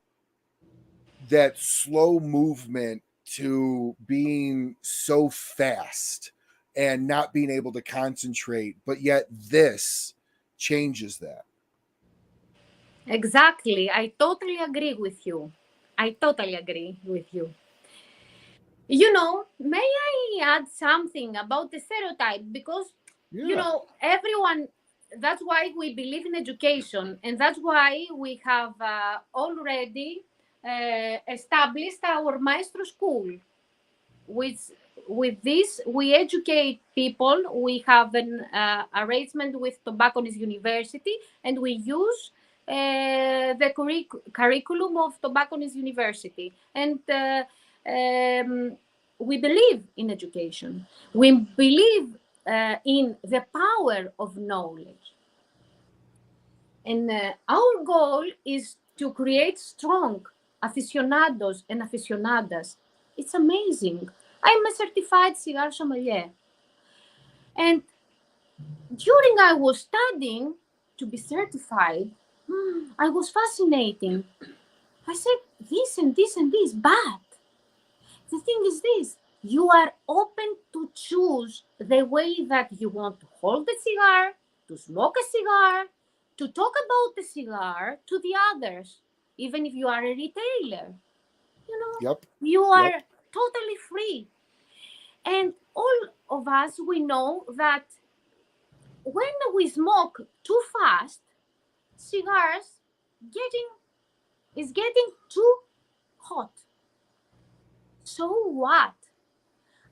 that slow movement to being so fast and not being able to concentrate, but yet this changes that? Exactly. I totally agree with you. I totally agree with you. May I add something about the stereotype? Because, everyone, that's why we believe in education. And that's why we have already established our maestro school. With this, we educate people. We have an arrangement with Tobacconist University, and we use the curriculum of Tobacconist University. And we believe in education. We believe in the power of knowledge. And our goal is to create strong aficionados and aficionadas. It's amazing. I'm a certified cigar sommelier. And during I was studying to be certified, I was fascinating. I said this and this and this, but the thing is this: you are open to choose the way that you want to hold the cigar, to smoke a cigar, to talk about the cigar to the others, even if you are a retailer. You are totally free. And all of us, we know that when we smoke too fast, cigars is getting too hot. So what?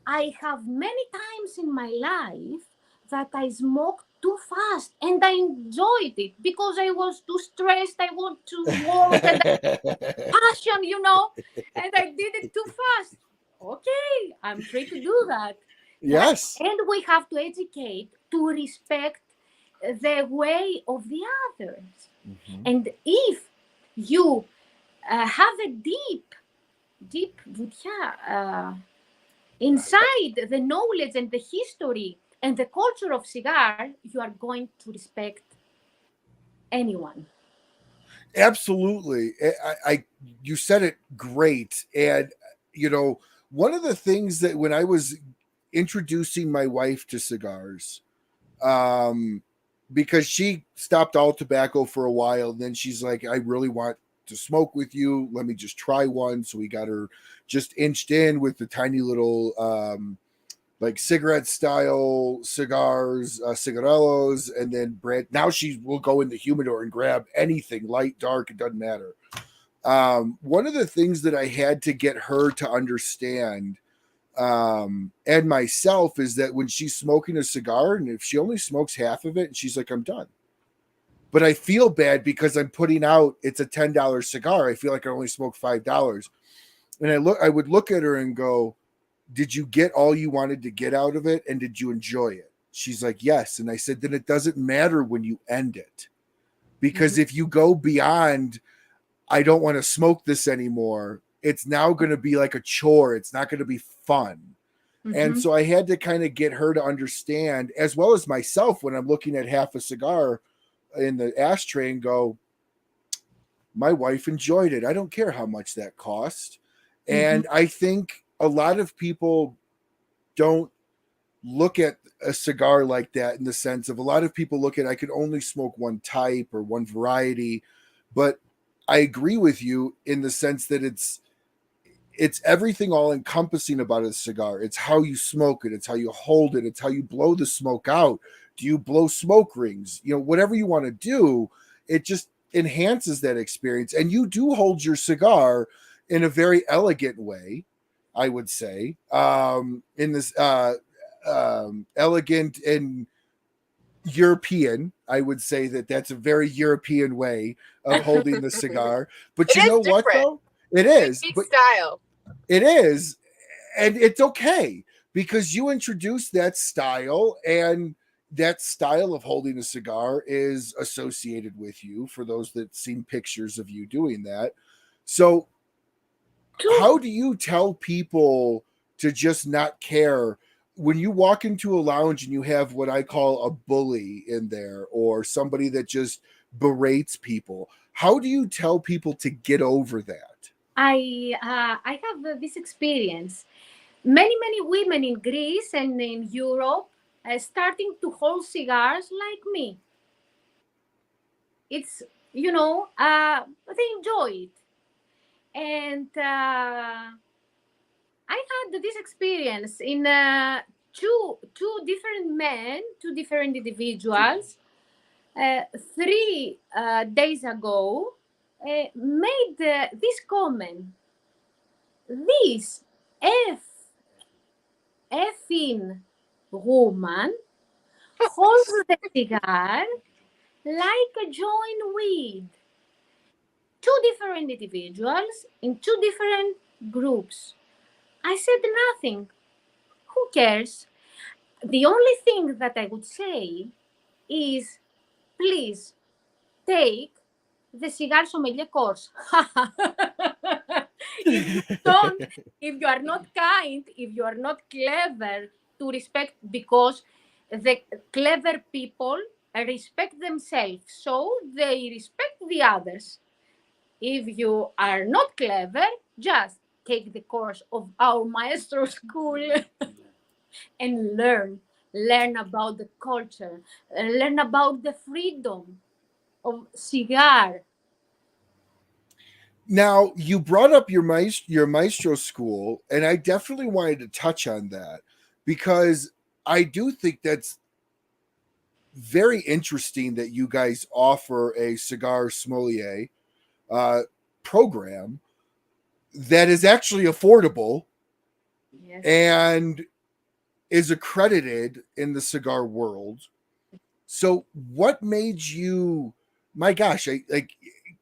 I have many times in my life that I smoked too fast, and I enjoyed it because I was too stressed. I want to work and passion, and I did it too fast. Okay, I'm free to do that. Yes. And we have to educate to respect the way of the others. Mm-hmm. And if you have a deep inside the knowledge and the history and the culture of cigar, you are going to respect anyone. Absolutely. You said it great. And, one of the things that when I was introducing my wife to cigars, because she stopped all tobacco for a while, and then she's like, I really want to smoke with you. Let me just try one. So we got her just inched in with the tiny little like cigarette style cigars, cigarellos, and then bread. Now she will go in the humidor and grab anything, light, dark, it doesn't matter. One of the things that I had to get her to understand, and myself, is that when she's smoking a cigar, and if she only smokes half of it, and she's like, I'm done. But I feel bad because I'm putting out, it's a $10 cigar. I feel like I only smoked $5. And I would look at her and go, did you get all you wanted to get out of it? And did you enjoy it? She's like, yes. And I said, then it doesn't matter when you end it. Because if you go beyond, I don't want to smoke this anymore, it's now going to be like a chore. It's not going to be fun. And so I had to kind of get her to understand, as well as myself, when I'm looking at half a cigar in the ashtray and go, my wife enjoyed it. I don't care how much that cost. And I think a lot of people don't look at a cigar like that, in the sense of, a lot of people look at, I could only smoke one type or one variety. But I agree with you in the sense that it's everything all encompassing about a cigar. It's how you smoke it. It's how you hold it. It's how you blow the smoke out. Do you blow smoke rings? You know, whatever you want to do, it just enhances that experience. And you do hold your cigar in a very elegant way, I would say, in this elegant and European. I would say that that's a very European way of holding the cigar. But It you is know what, different. though? It is. Unique But style. it is. And it's okay, because you introduce that style, and that style of holding a cigar is associated with you, for those that seen pictures of you doing that. So how do you tell people to just not care when you walk into a lounge and you have what I call a bully in there, or somebody that just berates people? How do you tell people to get over that? I have this experience. Many women in Greece and in Europe are starting to hold cigars like me. It's, they enjoy it. And I had this experience in two different men, two different individuals, 3 days ago, made this comment. This effing woman holds the cigar like a joint weed. Two different individuals in two different groups. I said nothing. Who cares? The only thing that I would say is, please take the cigar sommelier course. If you don't, if you are not kind, if you are not clever to respect, because the clever people respect themselves, so they respect the others. If you are not clever, just take the course of our maestro school and learn about the culture, learn about the freedom of cigar. Now, you brought up your maestro school, and I definitely wanted to touch on that, because I do think that's very interesting that you guys offer a cigar sommelier program that is actually affordable. Yes. And is accredited in the cigar world. So what made you, my gosh,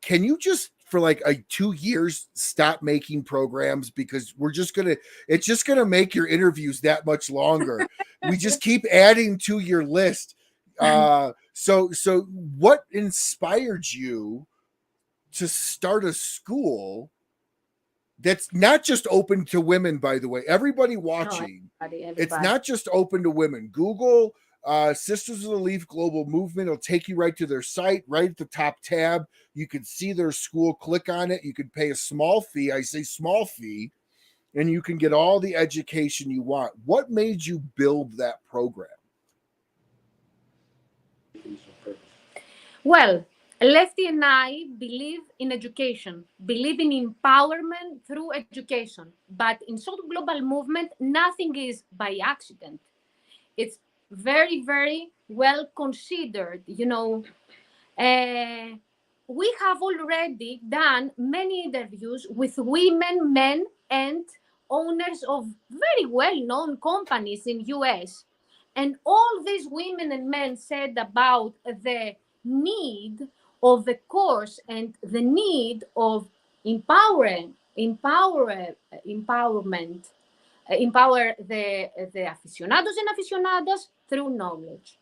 can you just for like 2 years stop making programs, because it's just gonna make your interviews that much longer. We just keep adding to your list. So what inspired you to start a school that's not just open to women, by the way? Everybody watching, everybody. it's not just open to women. Google Sisters of the Leaf Global Movement. It'll take you right to their site, right at the top tab. You can see their school. Click on it. You can pay a small fee. I say small fee, and you can get all the education you want. What made you build that program? Well, Lefty and I believe in education, believe in empowerment through education. But in SOTL Global Movement, nothing is by accident. It's very well considered. We have already done many interviews with women, men, and owners of very well-known companies in US. And all these women and men said about the need of the course and the need of empower the aficionados and aficionadas through knowledge.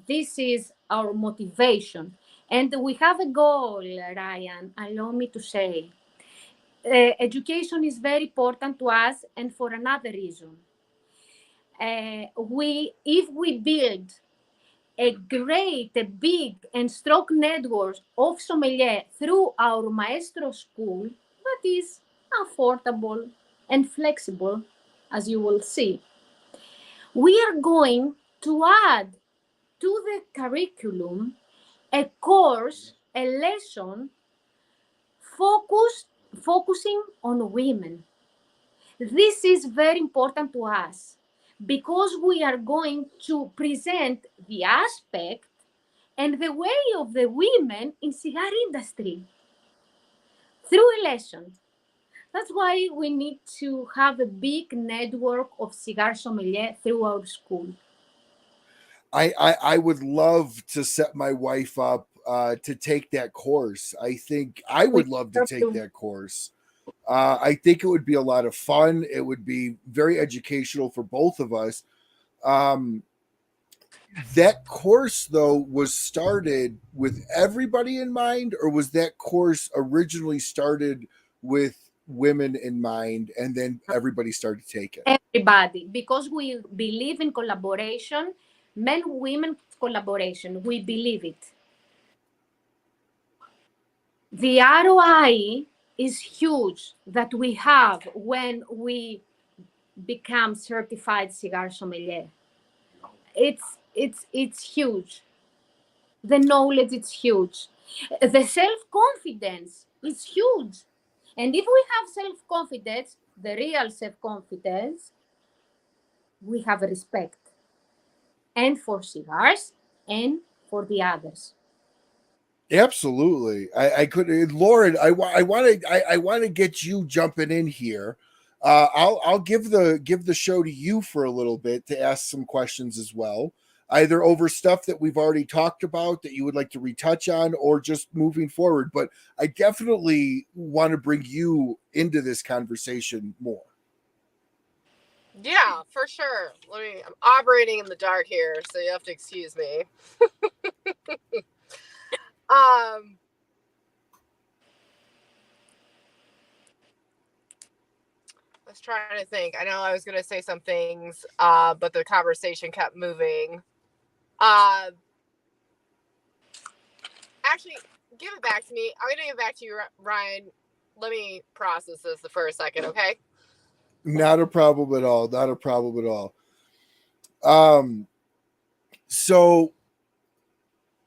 This is our motivation. And we have a goal, Ryan, allow me to say. Education is very important to us, and for another reason. if we build a great, a big and strong network of sommelier through our maestro school that is affordable and flexible, as you will see, we are going to add to the curriculum a course, a lesson focusing on women. This is very important to us because we are going to present the aspect and the way of the women in cigar industry through a lesson. That's why we need to have a big network of cigar sommelier through our school. I would love to set my wife up to take that course. I think I would love to take that course. I think it would be a lot of fun. It would be very educational for both of us. That course, though, was started with everybody in mind, or was that course originally started with women in mind and then everybody started taking? Everybody, because we believe in collaboration, men, women collaboration. We believe it. The ROI is huge that we have when we become certified cigar sommelier. It's huge. The knowledge is huge. The self-confidence is huge. And if we have self-confidence, the real self-confidence, we have respect. And for cigars and for the others. Absolutely. I could, Lauren, I want to get you jumping in here. I'll give the show to you for a little bit to ask some questions as well, either over stuff that we've already talked about that you would like to retouch on, or just moving forward. But I definitely want to bring you into this conversation more. Yeah, for sure. I'm operating in the dark here, so you have to excuse me. I was trying to think. I know I was going to say some things, but the conversation kept moving. Actually, give it back to me. I'm going to give it back to you, Ryan. Let me process this for a second, okay? Not a problem at all. Not a problem at all. So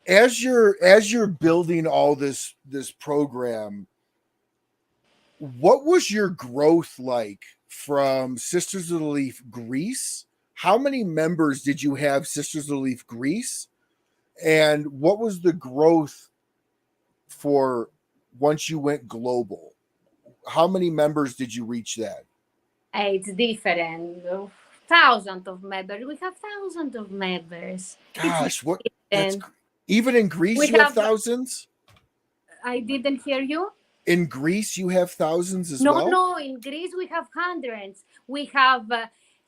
as you're building all this program, what was your growth like from Sisters of the Leaf Greece? How many members did you have Sisters of the Leaf Greece? And what was the growth for once you went global? How many members did you reach that? It's different. Thousands of members. We have thousands of members. Gosh, what? That's, even in Greece, you have thousands? I didn't hear you. In Greece, you have thousands as well? No, in Greece, we have hundreds. We have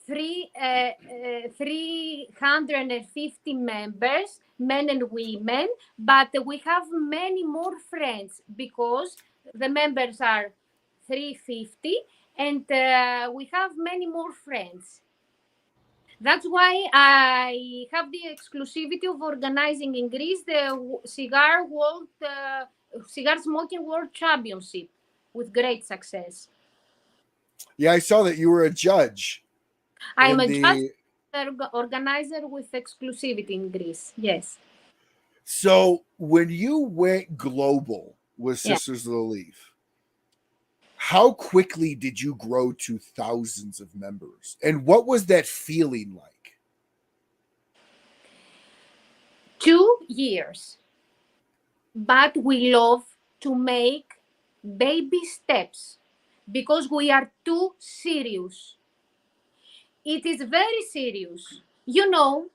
350 members, men and women, but we have many more friends because the members are 350 and we have many more friends. That's why I have the exclusivity of organizing in Greece the Cigar Smoking World Championship with great success. Yeah, I saw that you were a judge. I'm a judge organizer with exclusivity in Greece. Yes. So when you went global with Sisters of the Leaf, how quickly did you grow to thousands of members? And what was that feeling like? 2 years. But we love to make baby steps because we are too serious. It is very serious. You know,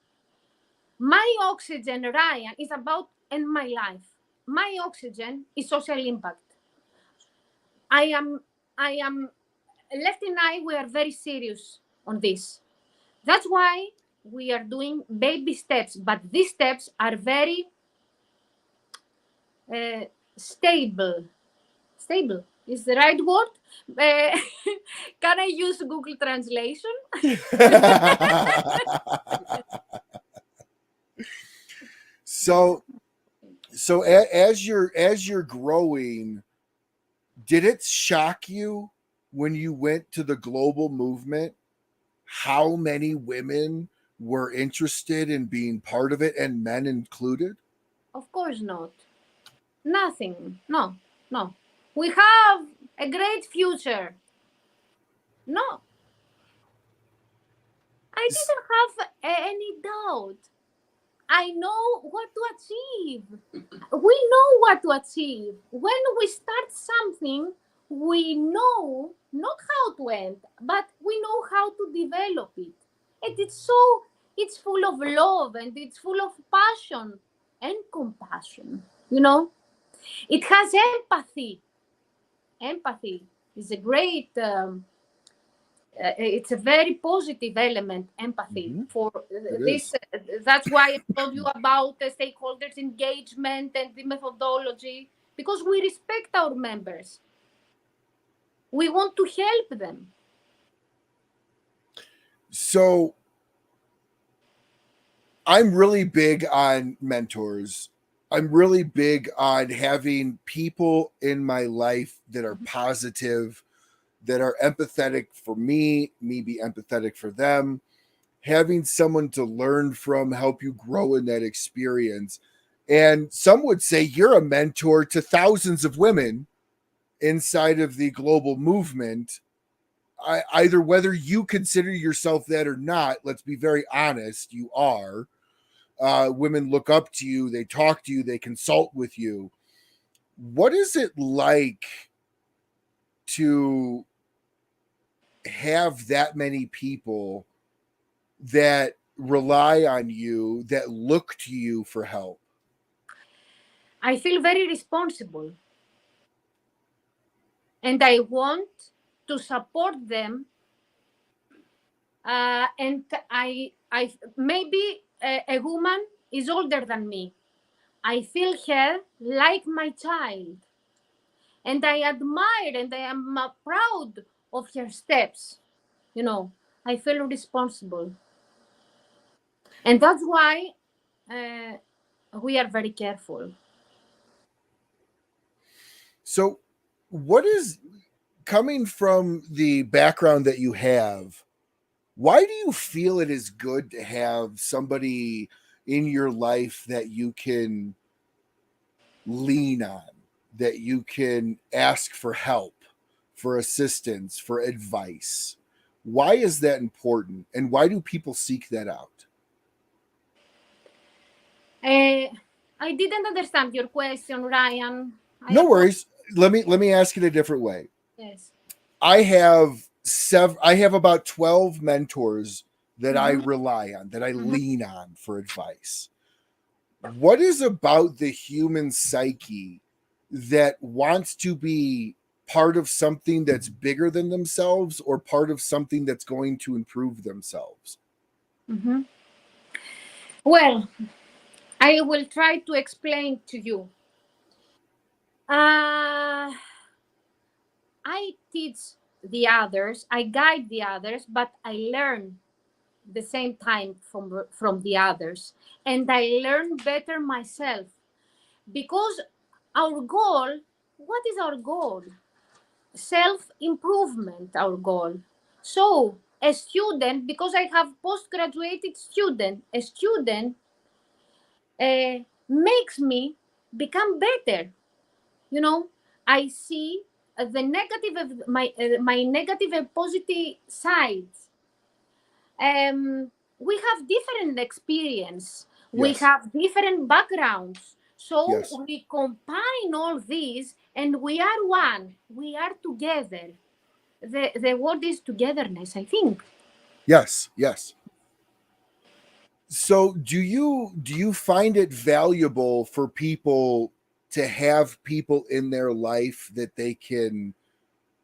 my oxygen, Ryan, is about in my life. My oxygen is social impact. I am Left and I, we are very serious on this. That's why we are doing baby steps, but these steps are very stable. Stable, is the right word. Can I use Google Translation? So as you're growing, did it shock you when you went to the global movement how many women were interested in being part of it, and men included? Of course not. Nothing. No. We have a great future. No. I didn't have any doubt. I know what to achieve. We know what to achieve. When we start something, we know not how to end, but we know how to develop it. And it's full of love and it's full of passion and compassion. It has empathy. Empathy is a great it's a very positive element, empathy, for this. That's why I told you about the stakeholders engagement and the methodology, because we respect our members. We want to help them. So I'm really big on mentors. I'm really big on having people in my life that are positive, that are empathetic for me be empathetic for them, having someone to learn from, help you grow in that experience. And some would say you're a mentor to thousands of women inside of the global movement. Either whether you consider yourself that or not, let's be very honest, you are. Women look up to you, they talk to you, they consult with you. What is it like to have that many people that rely on you, that look to you for help? I feel very responsible. And I want to support them. And I maybe a woman is older than me. I feel her like my child. And I admire and I am proud of her steps. I feel responsible. And that's why we are very careful. So, what is, coming from the background that you have, why do you feel it is good to have somebody in your life that you can lean on, that you can ask for help, for assistance, for advice? Why is that important, and why do people seek that out? I didn't understand your question, Ryan. No worries. Let me ask it a different way. Yes. I have about 12 mentors that I rely on, that I lean on for advice. What is about the human psyche that wants to be part of something that's bigger than themselves, or part of something that's going to improve themselves? Well, I will try to explain to you. I teach the others, I guide the others, but I learn the same time from the others, and I learn better myself, because our goal, what is our goal? Self-improvement, our goal. So a student, because I have postgraduate student, a student makes me become better. I see the negative of my negative and positive sides. We have different experience. Yes. We have different backgrounds. So Yes. we combine all these, and we are one. We are together. The word is togetherness, I think. Yes. So do you find it valuable for people to have people in their life that they can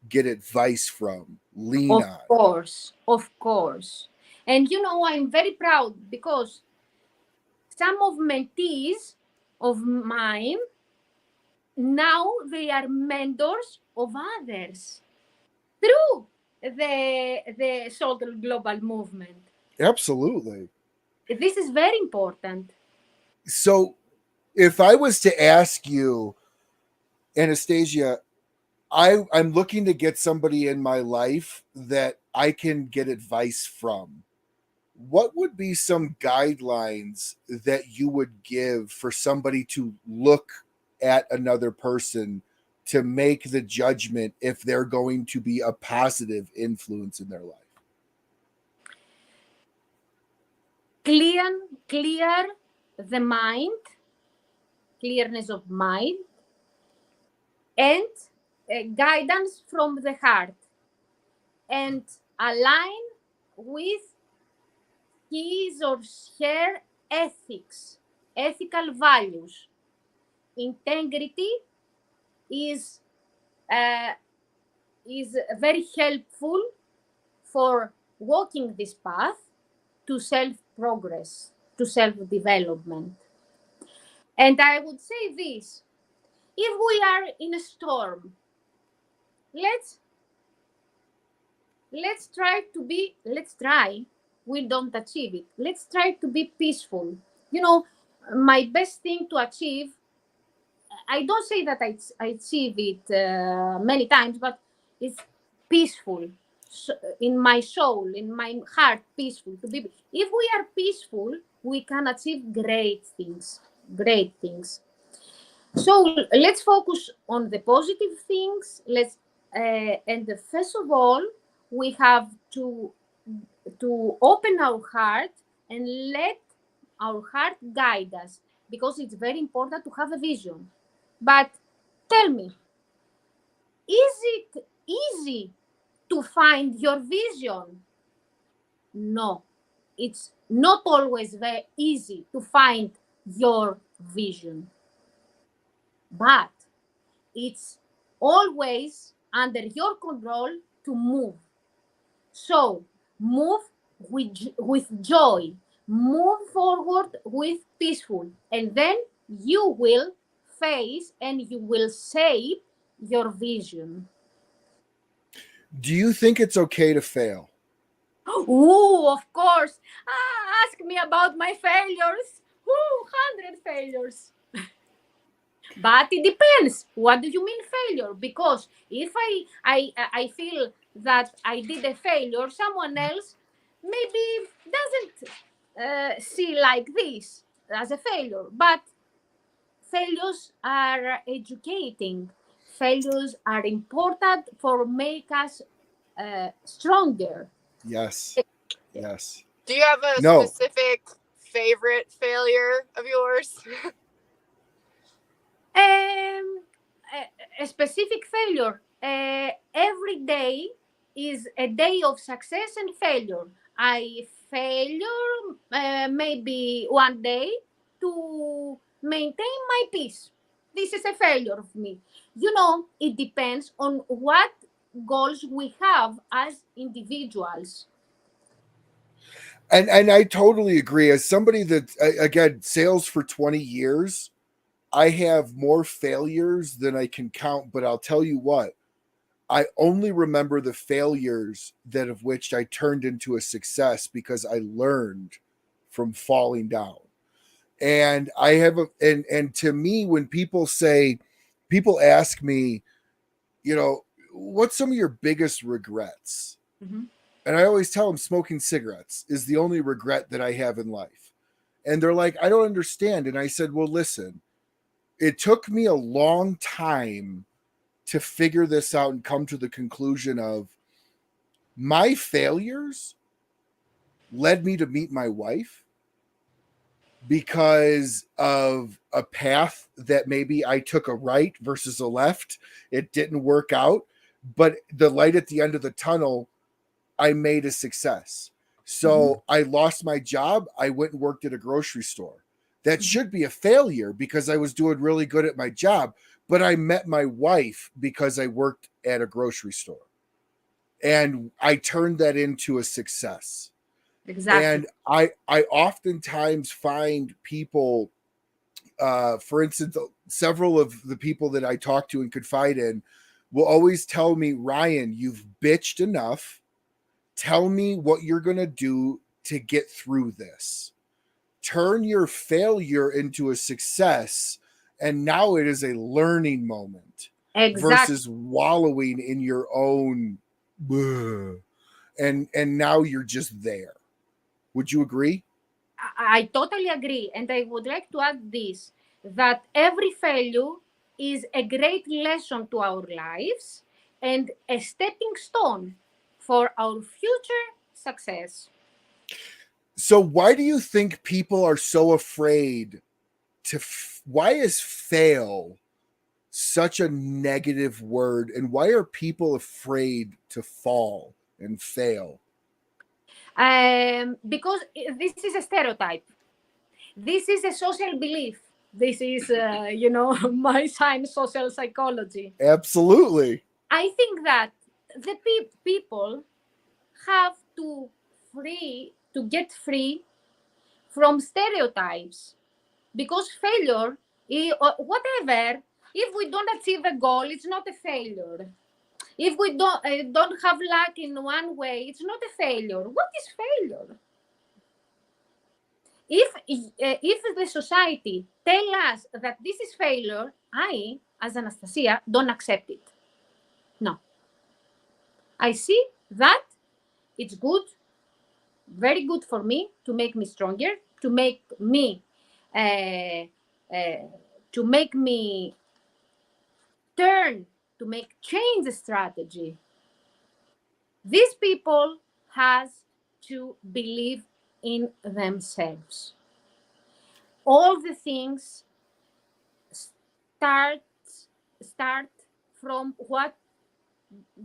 get advice from, lean on? Of course. And I'm very proud, because some of mentees of mine, now they are mentors of others through the SOTL Global Movement. Absolutely. This is very important. So if I was to ask you, Anastasia, I'm looking to get somebody in my life that I can get advice from. What would be some guidelines that you would give for somebody to look at another person to make the judgment if they're going to be a positive influence in their life? Clear the mind, clearness of mind, and guidance from the heart, and align with his or her ethics, ethical values. Integrity is very helpful for walking this path to self-progress, to self-development. And I would say this: if we are in a storm, let's try, we don't achieve it, let's try to be peaceful. You know, my best thing to achieve, I don't say that I achieve it many times, but it's peaceful. So, in my soul, in my heart, peaceful. To be, if we are peaceful, we can achieve great things. Great things. So let's focus on the positive things. And first of all, we have to open our heart and let our heart guide us, because it's very important to have a vision. But tell me, is it easy to find your vision? No, it's not always very easy to find your vision, but it's always under your control to move. So move with joy, move forward with peaceful, and then you will face and you will shape your vision. Do you think it's okay to fail? Oh, of course. Ask me about my failures. 100 failures. But it depends. What do you mean failure? Because if I feel that I did a failure, someone else maybe doesn't see like this as a failure. But failures are educating. Failures are important for make us stronger. Yes. Yes. Do you have a specific favorite failure of yours? A specific failure. Every day is a day of success and failure. I failure maybe one day to maintain my peace. This is a failure of me. You know, it depends on what goals we have as individuals. And I totally agree. As somebody that, again, sales for 20 years, I have more failures than I can count, but I'll tell you what, I only remember the failures that of which I turned into a success because I learned from falling down. And I have and to me, when people ask me, you know, what's some of your biggest regrets? Mm-hmm. And I always tell them smoking cigarettes is the only regret that I have in life. And they're like, I don't understand. And I said, well, listen, it took me a long time to figure this out and come to the conclusion of my failures led me to meet my wife because of a path that maybe I took a right versus a left. It didn't work out, but the light at the end of the tunnel, I made a success. So I lost my job. I went and worked at a grocery store. That should be a failure because I was doing really good at my job, but I met my wife because I worked at a grocery store. And I turned that into a success. Exactly. And I oftentimes find people for instance, several of the people that I talk to and confide in will always tell me, Ryan, you've bitched enough. Tell me what you're going to do to get through this. Turn your failure into a success. And now it is a learning moment versus wallowing in your own. And now you're just there. Would you agree? I totally agree. And I would like to add this, that every failure is a great lesson to our lives and a stepping stone for our future success. So why do you think people are so afraid to, why is fail such a negative word? And why are people afraid to fall and fail? Because this is a stereotype. This is a social belief. This is, my science, social psychology. Absolutely. I think that the people have to get free from stereotypes, because failure, whatever, if we don't achieve a goal, it's not a failure. If we don't have luck in one way, it's not a failure. What is failure? If the society tell us that this is failure, I, as Anastasia, don't accept it. No. I see that it's good, very good for me, to make me stronger, to make me change the strategy. These people has to believe in themselves. All the things start from what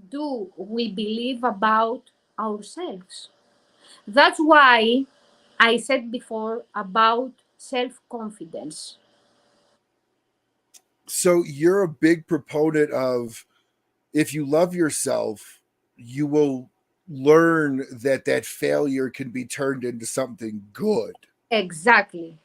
do we believe about ourselves. That's why I said before about self-confidence. So you're a big proponent of, if you love yourself, you will learn that failure can be turned into something good. Exactly.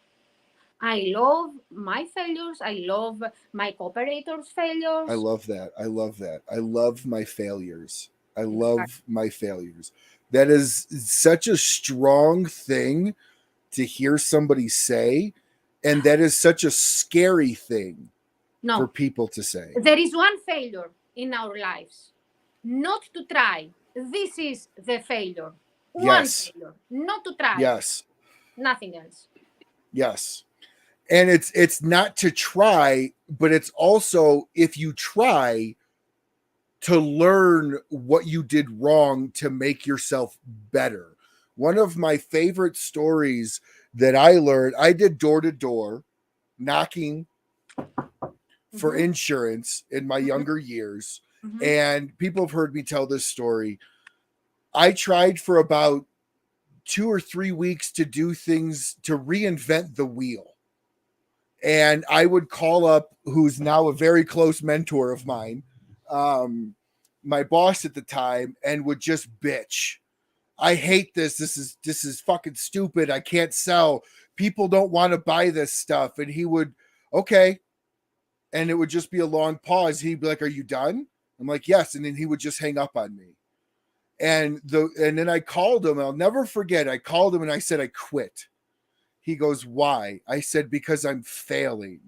I love my failures. I love my cooperators' failures. I love that. I love my failures. I love my failures. That is such a strong thing to hear somebody say, and that is such a scary thing for people to say. There is one failure in our lives, not to try. This is the failure. One failure, not to try. Yes. Nothing else. Yes. And it's not to try, but it's also, if you try, to learn what you did wrong to make yourself better. One of my favorite stories that I learned, I did door to door knocking for insurance in my younger years. And people have heard me tell this story. I tried for about 2 or 3 weeks to do things to reinvent the wheel. And I would call up, who's now a very close mentor of mine, my boss at the time, and would just bitch. I hate this. This is fucking stupid. I can't sell. People don't want to buy this stuff. And he would, okay. And it would just be a long pause. He'd be like, "Are you done?" I'm like, "Yes." And then he would just hang up on me. And then I called him. I'll never forget. I called him and I said, "I quit." He goes, "Why?" I said, "Because I'm failing."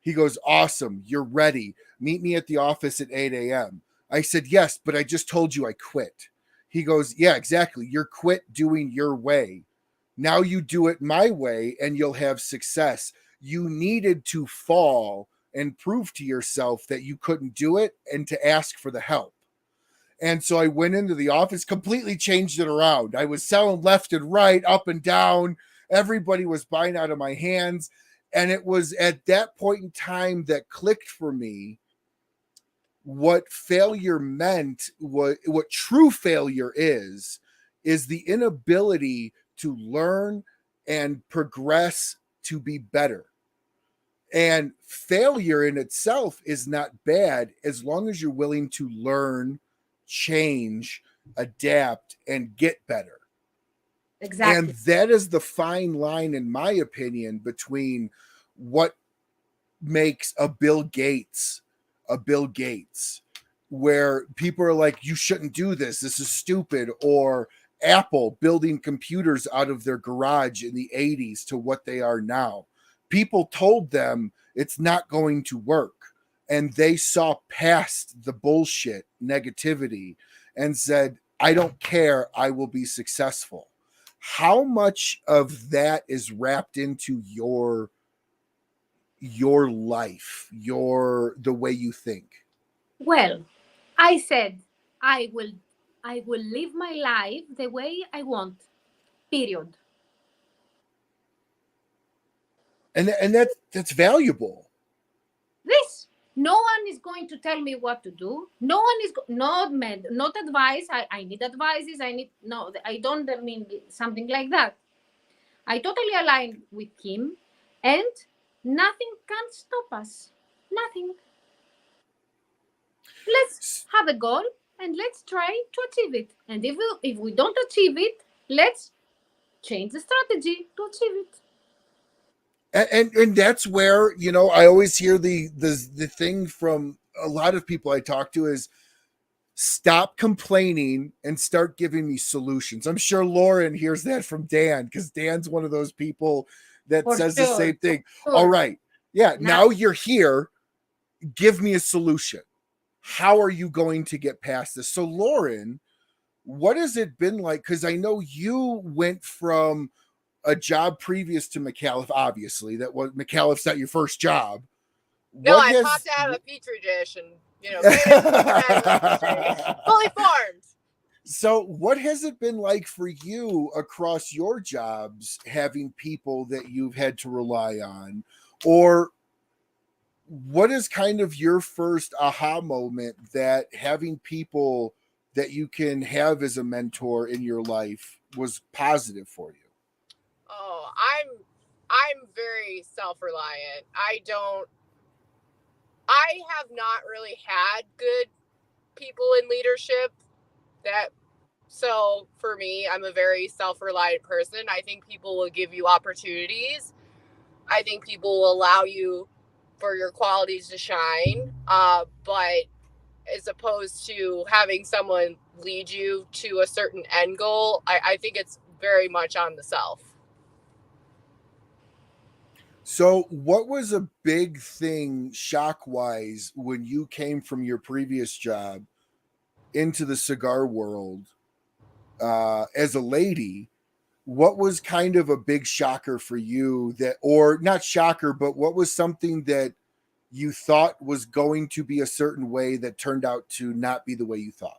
He goes, "Awesome. You're ready. Meet me at the office at 8 a.m. I said, "Yes, but I just told you I quit." He goes, "Yeah, exactly. You're quit doing your way. Now you do it my way and you'll have success. You needed to fall and prove to yourself that you couldn't do it and to ask for the help." And so I went into the office, completely changed it around. I was selling left and right, up and down. Everybody was buying out of my hands. And it was at that point in time that clicked for me what failure meant, what true failure is the inability to learn and progress to be better. And failure in itself is not bad as long as you're willing to learn, change, adapt, and get better. Exactly. And that is the fine line, in my opinion, between what makes a Bill Gates, where people are like, you shouldn't do this. This is stupid. Or Apple building computers out of their garage in the 80s to what they are now. People told them it's not going to work. And they saw past the bullshit negativity and said, I don't care. I will be successful. How much of that is wrapped into your life, the way you think? Well, I said I will live my life the way I want. Period. And that's valuable. This, no one is going to tell me what to do. No one is not advice. I need advices. I don't mean something like that. I totally align with him, and nothing can stop us. Nothing. Let's have a goal and let's try to achieve it. And if we don't achieve it, let's change the strategy to achieve it. And that's where, I always hear the thing from a lot of people I talk to is, stop complaining and start giving me solutions. I'm sure Lauren hears that from Dan, because Dan's one of those people that says the same thing. All right. Yeah. Now you're here. Give me a solution. How are you going to get past this? So Lauren, what has it been like? Because I know you went from a job previous to McAuliffe, obviously. That was McAuliffe's not your first job. No, I popped out of a petri dish and fully formed. So what has it been like for you across your jobs, having people that you've had to rely on? Or what is kind of your first aha moment that having people that you can have as a mentor in your life was positive for you? Oh, I'm very self-reliant. I have not really had good people in leadership. So for me, I'm a very self-reliant person. I think people will give you opportunities. I think people will allow you for your qualities to shine. But as opposed to having someone lead you to a certain end goal, I think it's very much on the self. So what was a big thing shock-wise when you came from your previous job into the cigar world as a lady? What was kind of a big shocker for you that, or not shocker, but what was something that you thought was going to be a certain way that turned out to not be the way you thought?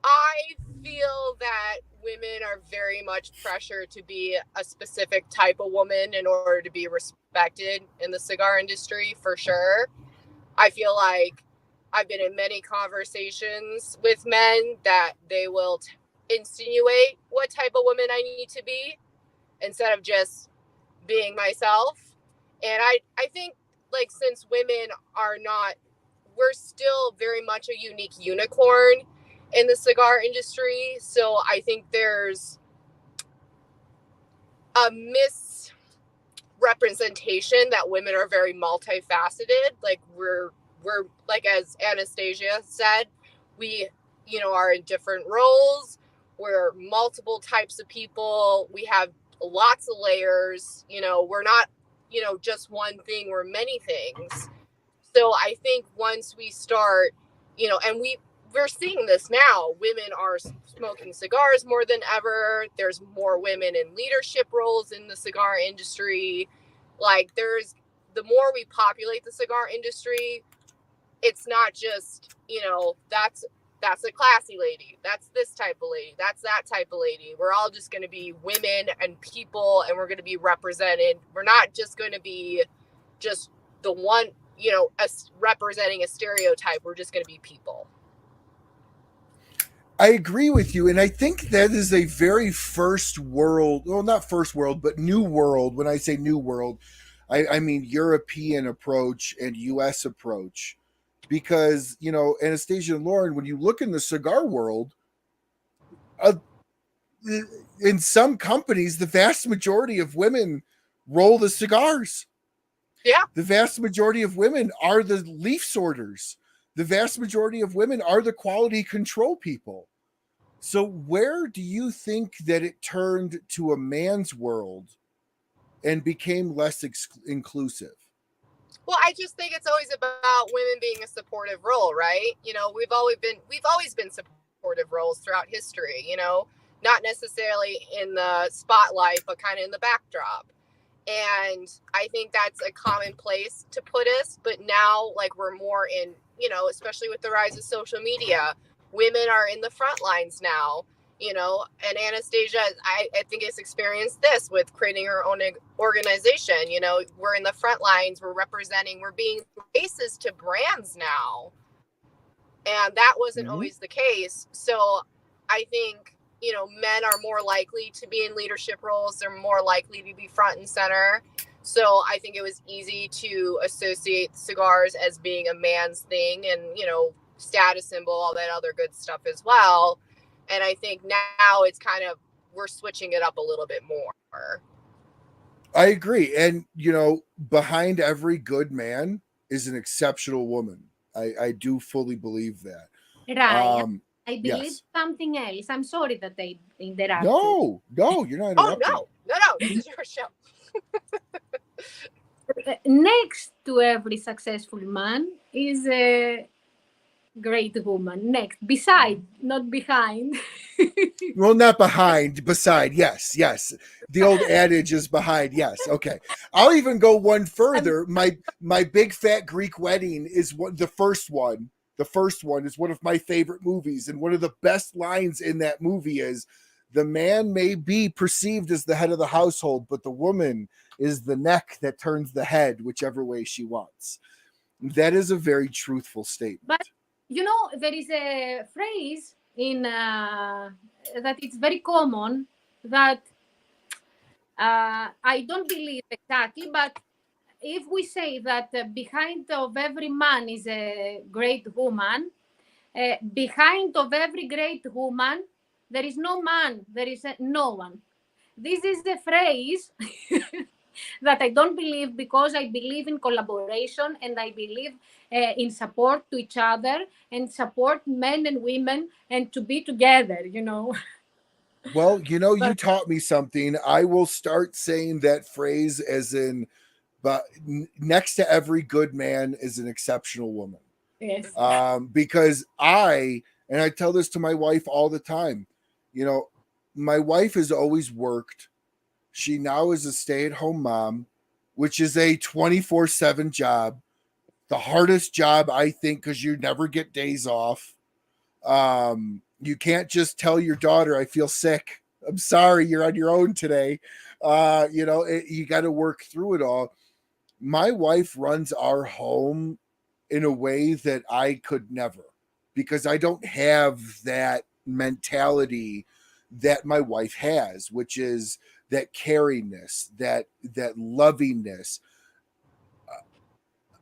I feel that women are very much pressured to be a specific type of woman in order to be respected in the cigar industry, for sure. I feel like I've been in many conversations with men that they will insinuate what type of woman I need to be instead of just being myself. And I think, like, since women are not, we're still very much a unique unicorn in the cigar industry. So I think there's a misrepresentation that women are very multifaceted. Like we're like, as Anastasia said, we, are in different roles. We're multiple types of people. We have lots of layers. We're not, just one thing, we're many things. So I think once we start, and we're seeing this now, women are smoking cigars more than ever. There's more women in leadership roles in the cigar industry. Like the more we populate the cigar industry, it's not just, that's a classy lady. That's this type of lady. That's that type of lady. We're all just going to be women and people, and we're going to be represented. We're not just going to be just the one, representing a stereotype. We're just going to be people. I agree with you. And I think that is a very first world, well, not first world, but new world. When I say new world, I mean European approach and US approach. Because, Anastasia and Lauren, when you look in the cigar world, in some companies, the vast majority of women roll the cigars. Yeah. The vast majority of women are the leaf sorters. The vast majority of women are the quality control people. So where do you think that it turned to a man's world and became less inclusive? Well, I just think it's always about women being a supportive role, right? You know, we've always been supportive roles throughout history, you know, not necessarily in the spotlight, but kind of in the backdrop. And I think that's a common place to put us. But now, like, we're more in, you know, especially with the rise of social media, women are in the front lines now, you know. And Anastasia, I think, has experienced this with creating her own organization. You know, we're in the front lines, we're representing, we're being faces to brands now. And that wasn't always the case. So I think, you know, men are more likely to be in leadership roles. They're more likely to be front and center. So I think it was easy to associate cigars as being a man's thing and, you know, status symbol, all that other good stuff as well. And I think now it's kind of, we're switching it up a little bit more. I agree. And, you know, behind every good man is an exceptional woman. I do fully believe that. Ryan, I believe yes. something else. I'm sorry that I interrupted. No, you're not interrupting. Oh, no, this is your show. Next to every successful man is a great woman. Next, beside, not behind. Well, not behind, beside. Yes. The old adage is behind. Yes. Okay. I'll even go one further. My big fat Greek wedding is the first one. The first one is one of my favorite movies, and one of the best lines in that movie is, "The man may be perceived as the head of the household, but the woman is the neck that turns the head whichever way she wants." That is a very truthful statement. But you know, there is a phrase in that it's very common that I don't believe exactly, but if we say that behind of every man is a great woman, behind of every great woman there is no man, there is no one. This is the phrase that I don't believe, because I believe in collaboration and I believe in support to each other and support men and women and to be together, you know. Well, you know, you taught me something. I will start saying that phrase as in, but next to every good man is an exceptional woman. Yes. Because I tell this to my wife all the time, you know, my wife has always worked. She now is a stay-at-home mom, which is a 24/7 job. The hardest job, I think, because you never get days off. You can't just tell your daughter, "I feel sick. I'm sorry, you're on your own today." You know, you got to work through it all. My wife runs our home in a way that I could never, because I don't have that mentality that my wife has, which is that caringness, that lovingness.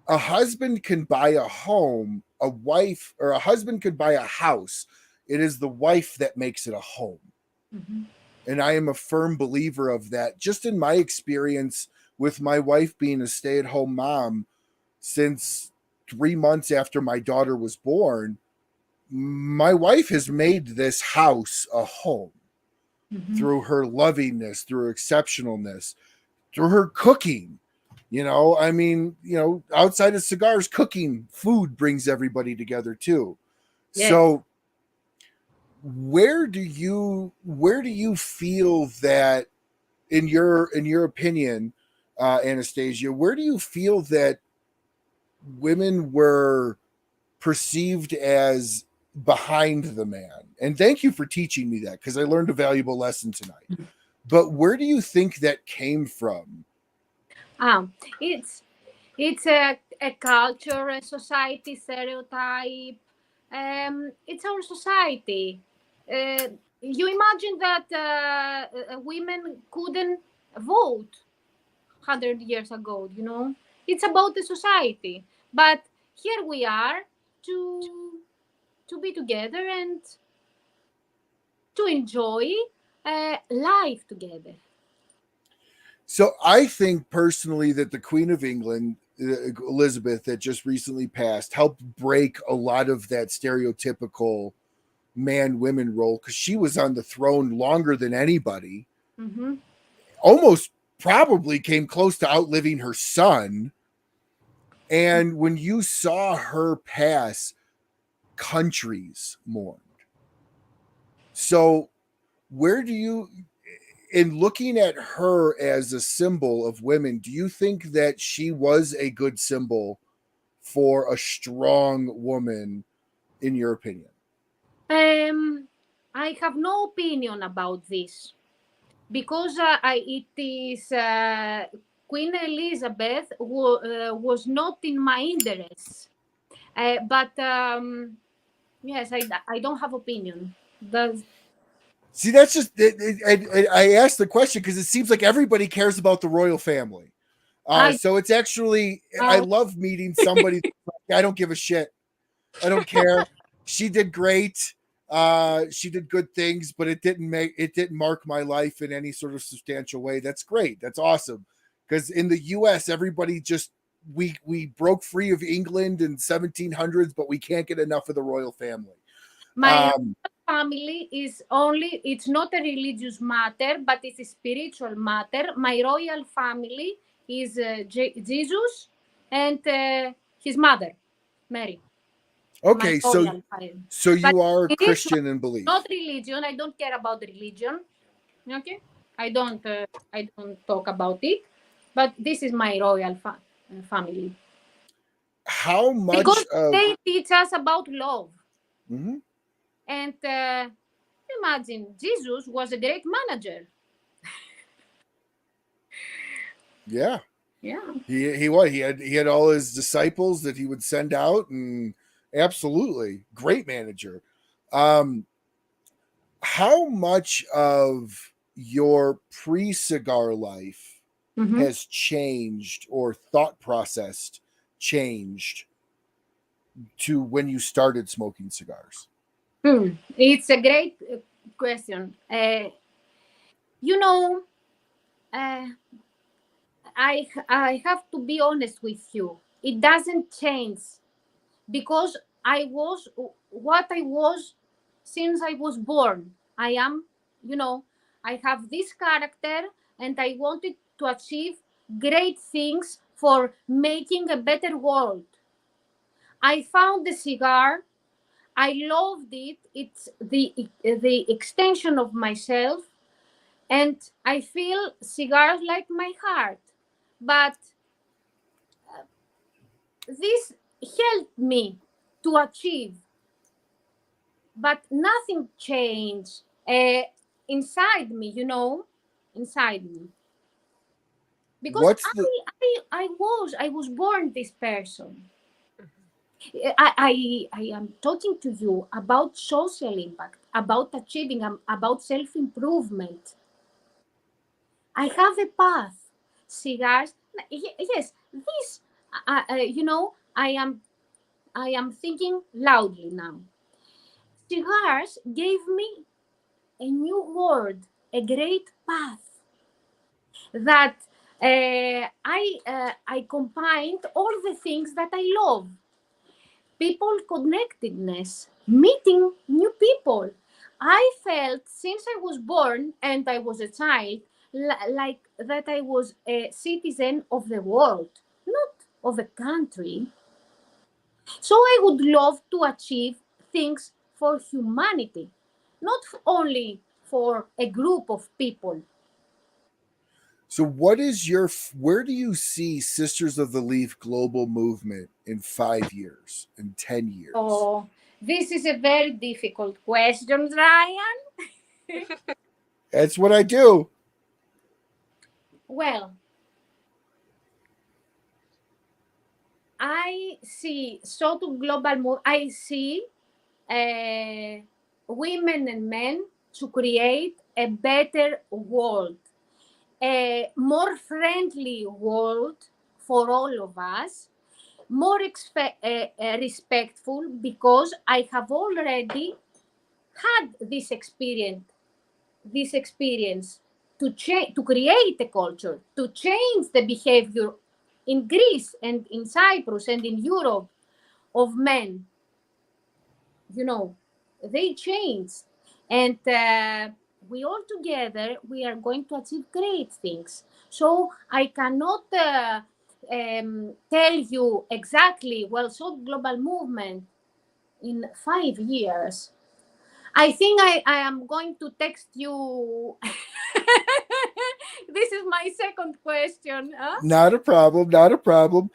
A husband can buy a home, a wife or a husband could buy a house. It is the wife that makes it a home. Mm-hmm. And I am a firm believer of that. Just in my experience with my wife being a stay-at-home mom since 3 months after my daughter was born, my wife has made this house a home. Mm-hmm. Through her lovingness, through her exceptionalness, through her cooking. You know, I mean, you know, outside of cigars, cooking, food brings everybody together too. Yes. So where do you feel that, in your opinion, Anastasia, where do you feel that women were perceived as behind the man? And thank you for teaching me that, because I learned a valuable lesson tonight. But where do you think that came from? It's a culture, a society stereotype. It's our society. You imagine that women couldn't vote 100 years ago, you know? It's about the society. But here we are to be together and to enjoy life together. So I think personally that the Queen of England, Elizabeth, that just recently passed, helped break a lot of that stereotypical man-women role, because she was on the throne longer than anybody. Mm-hmm. Almost probably came close to outliving her son. And when you saw her pass, countries mourned. So where do you, in looking at her as a symbol of women, do you think that she was a good symbol for a strong woman, in your opinion? I have no opinion about this because it is Queen Elizabeth was not in my interest. But yes, I don't have opinion. Does See, that's just, I asked the question because it seems like everybody cares about the royal family. I So it's actually, I uh, love meeting somebody. I don't give a shit. I don't care. She did great. She did good things, but it didn't mark my life in any sort of substantial way. That's great. That's awesome. Because in the US, everybody just, we broke free of England in 1700s, but we can't get enough of the royal family. my family is only, it's not a religious matter, but it's a spiritual matter. My royal family is Jesus and his mother, Mary. My Okay, royal family. so But you are spiritual, Christian in belief. not religion. I don't care about religion. Okay, I don't talk about it. But this is my royal family How because much of they teach us about love. Mhm. And imagine Jesus was a great manager. Yeah. Yeah. He had all his disciples that he would send out, and absolutely great manager. Um, how much of your pre-cigar life Mm-hmm. has changed, or thought process changed, to when you started smoking cigars? It's a great question. You know, uh, I have to be honest with you. It doesn't change because I was what I was since I was born. I am, you know, I have this character and I wanted to achieve great things for making a better world. I found the cigar. I loved it. It's the extension of myself, and I feel cigars like my heart. But this helped me to achieve, but nothing changed inside me, inside me, because What's the I was born this person. I am talking to you about social impact, about achieving, about self improvement. I have a path. Cigars, yes. This, I am thinking loudly now. Cigars gave me a new world, a great path that I combined all the things that I love. People connectedness, meeting new people. I felt since I was born and I was a child like that I was a citizen of the world, not of a country. So I would love to achieve things for humanity, not only for a group of people. So what is your, where do you see Sisters of the Leaf Global Movement in 5 years, in 10 years? Oh, this is a very difficult question, Ryan. That's what I do. Well, I see SOTL Global Movement. I see uh, women and men to create a better world, a more friendly world for all of us, more respectful, because I have already had this experience. to change, to create a culture, to change the behavior in Greece and in Cyprus and in Europe of men. You know, they change, and we all together we are going to achieve great things. So I cannot tell you exactly. Well, so global movement in 5 years. I think I am going to text you. This is my second question. Huh? Not a problem. Not a problem.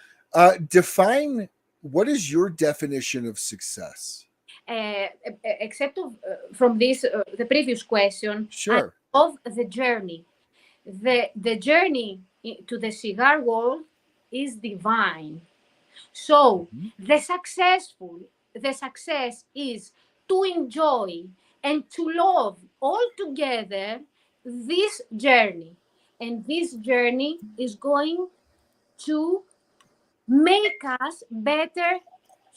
Define, what is your definition of success? Except from this, the previous question, Sure. I love the journey. The journey to the cigar world is divine. So the success is to enjoy and to love all together this journey. And this journey is going to make us better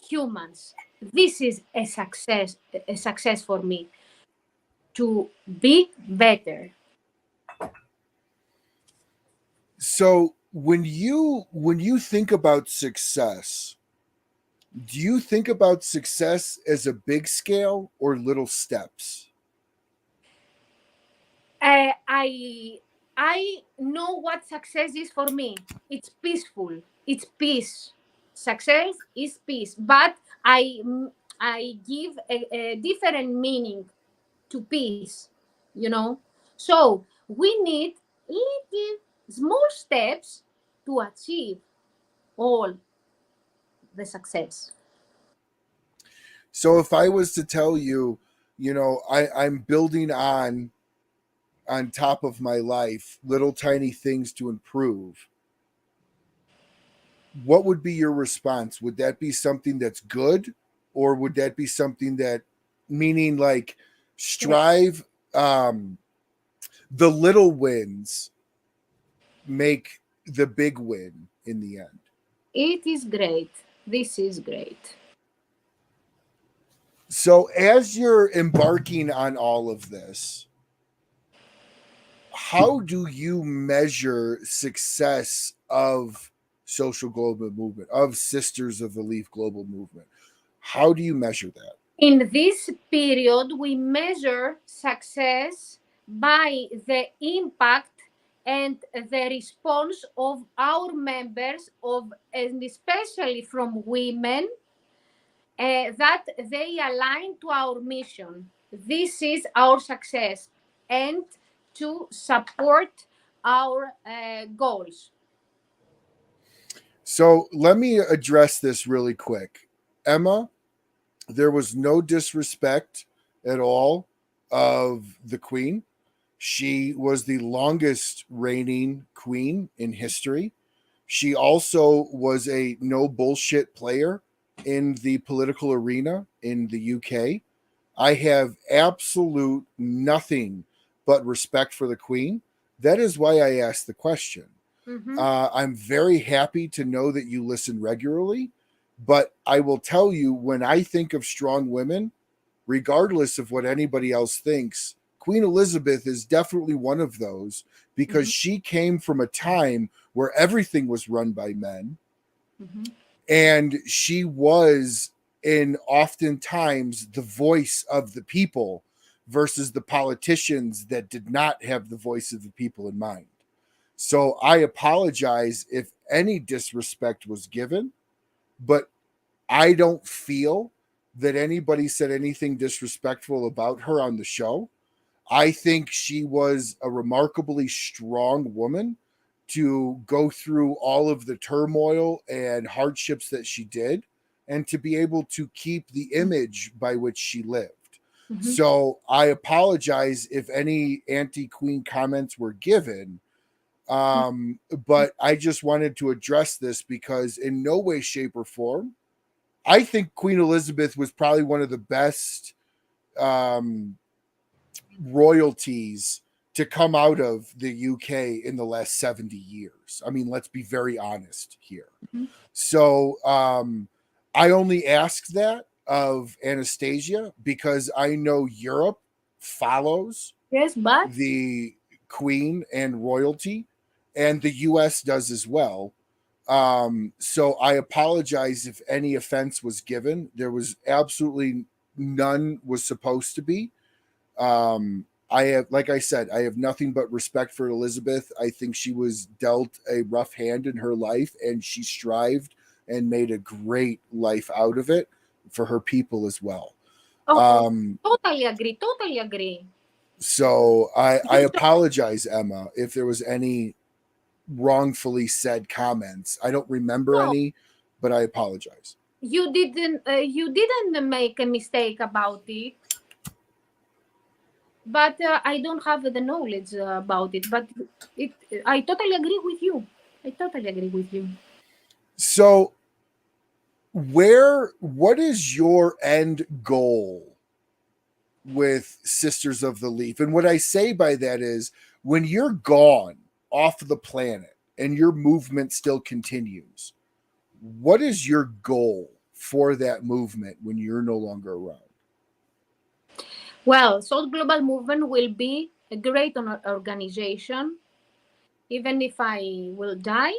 humans. This is a success for me, to be better. So when you think about success, do you think about success as a big scale or little steps? I know what success is for me. It's peaceful. It's peace. Success is peace. But I give a different meaning to peace. You know, so we need little small steps to achieve all the success. So if I was to tell you, I'm building on top of my life little tiny things to improve, what would be your response? Would that be something that's good, or would that be something that, meaning like, strive, the little wins make the big win in the end? It is great. This is great. So as you're embarking on all of this, how do you measure success of Social Global Movement, of Sisters of the Leaf Global Movement? How do you measure that? In this period, we measure success by the impact and the response of our members, and especially from women, that they align to our mission. This is our success, and to support our goals. So let me address this really quick. Emma, there was no disrespect at all of the Queen. She was the longest reigning queen in history. She also was a no bullshit player in the political arena in the UK. I have absolute nothing but respect for the Queen. That is why I asked the question. I'm very happy to know that you listen regularly, but I will tell you, when I think of strong women, regardless of what anybody else thinks, Queen Elizabeth is definitely one of those, because she came from a time where everything was run by men. And she was oftentimes the voice of the people versus the politicians that did not have the voice of the people in mind. So I apologize if any disrespect was given, but I don't feel that anybody said anything disrespectful about her on the show. I think she was a remarkably strong woman to go through all of the turmoil and hardships that she did, and to be able to keep the image by which she lived. So I apologize if any anti-Queen comments were given. But I just wanted to address this, because in no way, shape, or form, I think Queen Elizabeth was probably one of the best royalties to come out of the UK in the last 70 years. I mean, let's be very honest here. So I only ask that of Anastasia because I know Europe follows Yes, but the queen and royalty, and the U.S. does as well. So I apologize if any offense was given. There was absolutely none was supposed to be. I have, like I said, I have nothing but respect for Elizabeth. I think she was dealt a rough hand in her life, and she strived and made a great life out of it for her people as well. Oh, totally agree. Totally agree. So I apologize, Emma, if there was any wrongfully said comments. I don't remember No, any, but I apologize. you didn't. You didn't make a mistake about it. But I don't have the knowledge about it. But it, I totally agree with you. I totally agree with you. So, what is your end goal with Sisters of the Leaf? And what I say by that is, when you're gone off the planet and your movement still continues, what is your goal for that movement when you're no longer around? Well, SOTL Global Movement will be a great organization, even if I will die.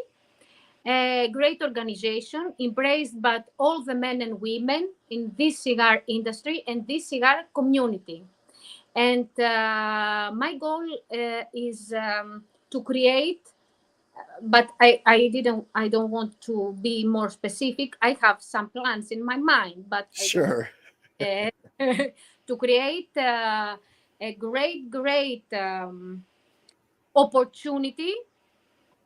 A great organization embraced by all the men and women in this cigar industry and this cigar community. And my goal is to create, but I don't want to be more specific. I have some plans in my mind, but I don't Sure. to create a great opportunity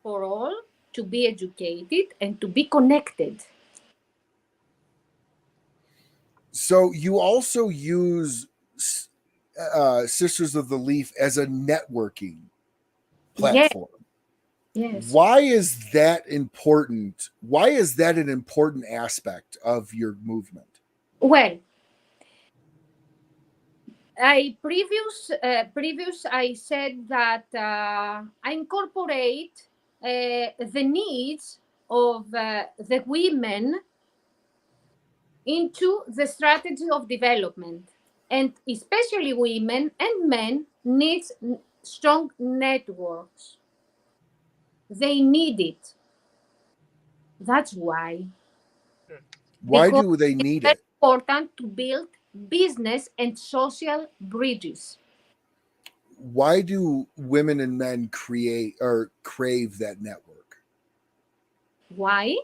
for all to be educated and to be connected. So you also use Sisters of the Leaf as a networking Yes, platform. yes. Why is that important? Why is that an important aspect of your movement? Well, previous I said that I incorporate the needs of the women into the strategy of development, and especially women and men needs strong networks. They need it. That's why, Why because do they it's need very it? important to build business and social bridges. Why do women and men create or crave that network? Why?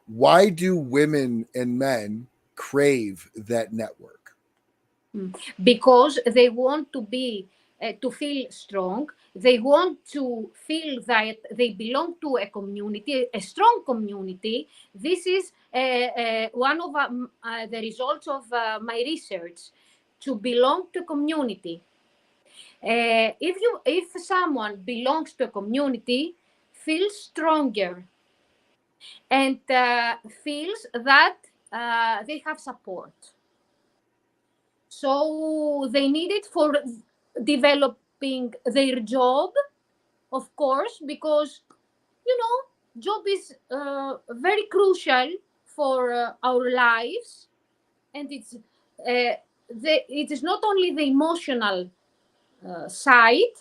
Why do women and men crave that network? Because they want to be to feel strong. They want to feel that they belong to a community, a strong community. This is one of the results of my research, to belong to a community. If someone belongs to a community, feels stronger and feels that they have support. So they need it for developing their job, of course, because you know job is very crucial for our lives, and it is not only the emotional side,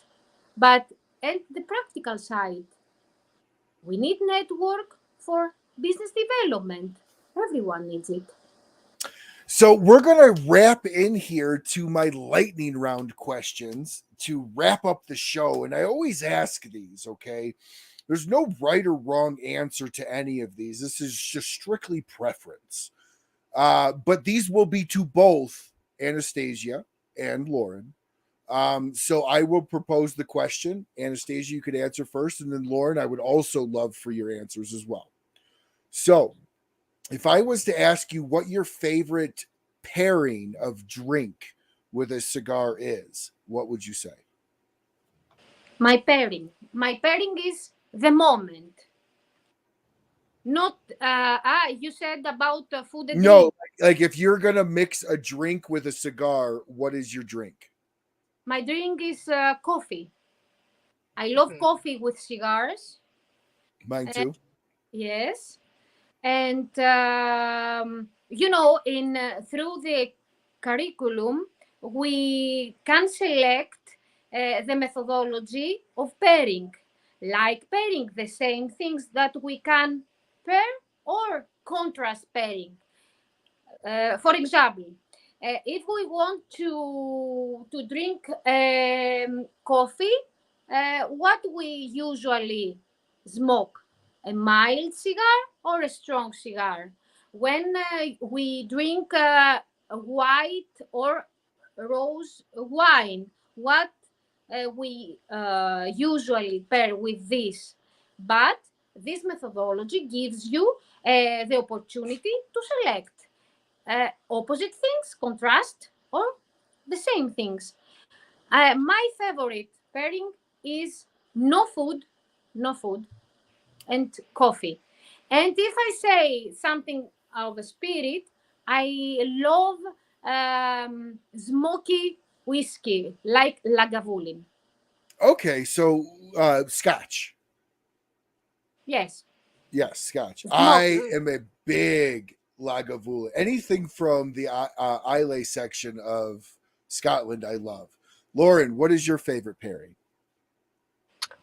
but and the practical side. We need network for business development. Everyone needs it. So we're going to wrap in here to my lightning round questions to wrap up the show. And I always ask these, okay? There's no right or wrong answer to any of these. This is just strictly preference. But these will be to both Anastasia and Lauren. So I will propose the question. Anastasia, you could answer first. And then Lauren, I would also love for your answers as well. So if I was to ask you what your favorite pairing of drink with a cigar is, what would you say? My pairing is the moment. Not you said about food and No, drink. like if you're gonna mix a drink with a cigar, what is your drink? My drink is coffee. I love coffee with cigars. Mine Uh, too. yes, and in through the curriculum we can select the methodology of pairing, like pairing the same things that we can pair or contrast pairing. For example, if we want to drink coffee, what we usually smoke, a mild cigar or a strong cigar. When we drink white or rose wine, what we usually pair with this. But this methodology gives you the opportunity to select opposite things, contrast, or the same things. My favorite pairing is no food, no food, and coffee. And if I say something of a spirit, I love smoky whiskey like Lagavulin. Okay, so Scotch. Yes, Yes, Scotch. smoke. I am a big Lagavulin. Anything from the Islay section of Scotland, I love. Lauren, what is your favorite pairing?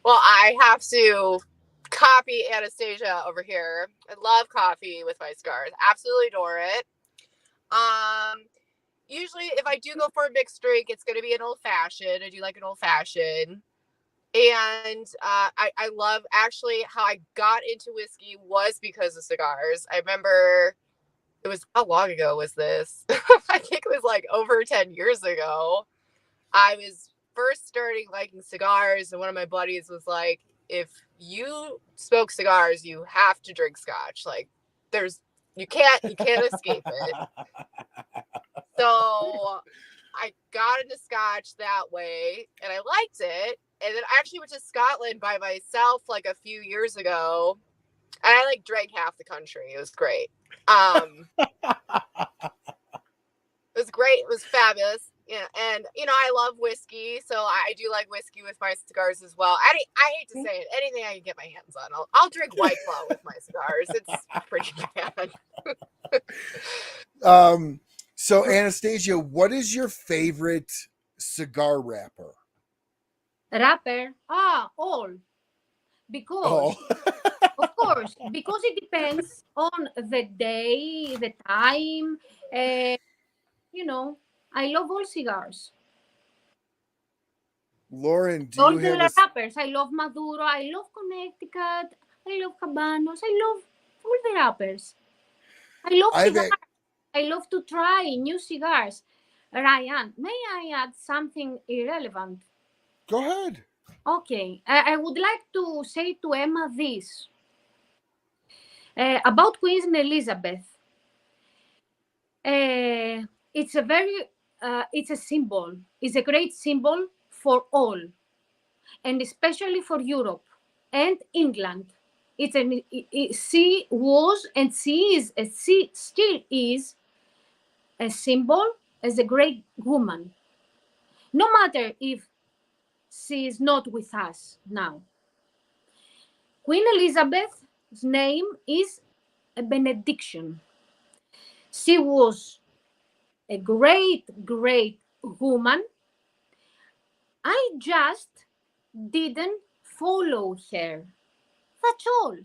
Well, I have to copy Anastasia over here. I love coffee with my cigars. Absolutely adore it. Usually if I do go for a mixed drink, it's going to be an old fashioned. I do like an old fashioned. And I love actually how I got into whiskey was because of cigars. I remember it was, how long ago was this? I think it was like over 10 years ago. I was first starting liking cigars, and one of my buddies was like, if you smoke cigars, you have to drink scotch. Like you can't escape it. So I got into scotch that way and I liked it. And then I actually went to Scotland by myself like a few years ago. And I like drank half the country. It was great. It was great. It was fabulous. Yeah, and I love whiskey, so I do like whiskey with my cigars as well. I hate to say it, anything I can get my hands on, I'll drink White Claw with my cigars. It's pretty bad. So Anastasia, what is your favorite cigar wrapper? Wrapper, all. Because, of course, because it depends on the day, the time. I love all cigars. Lauren, do All you the have wrappers. I love Maduro. I love Connecticut. I love Cabanos. I love all the wrappers. I love cigars. I love to try new cigars. Ryan, may I add something irrelevant? Go ahead. Okay. I would like to say to Emma this about Queen Elizabeth. It's a symbol. It's a great symbol for all, and especially for Europe and England. She was and she still is a symbol as a great woman. No matter if she is not with us now. Queen Elizabeth's name is a benediction. She was a great, great woman. I just didn't follow her. That's all.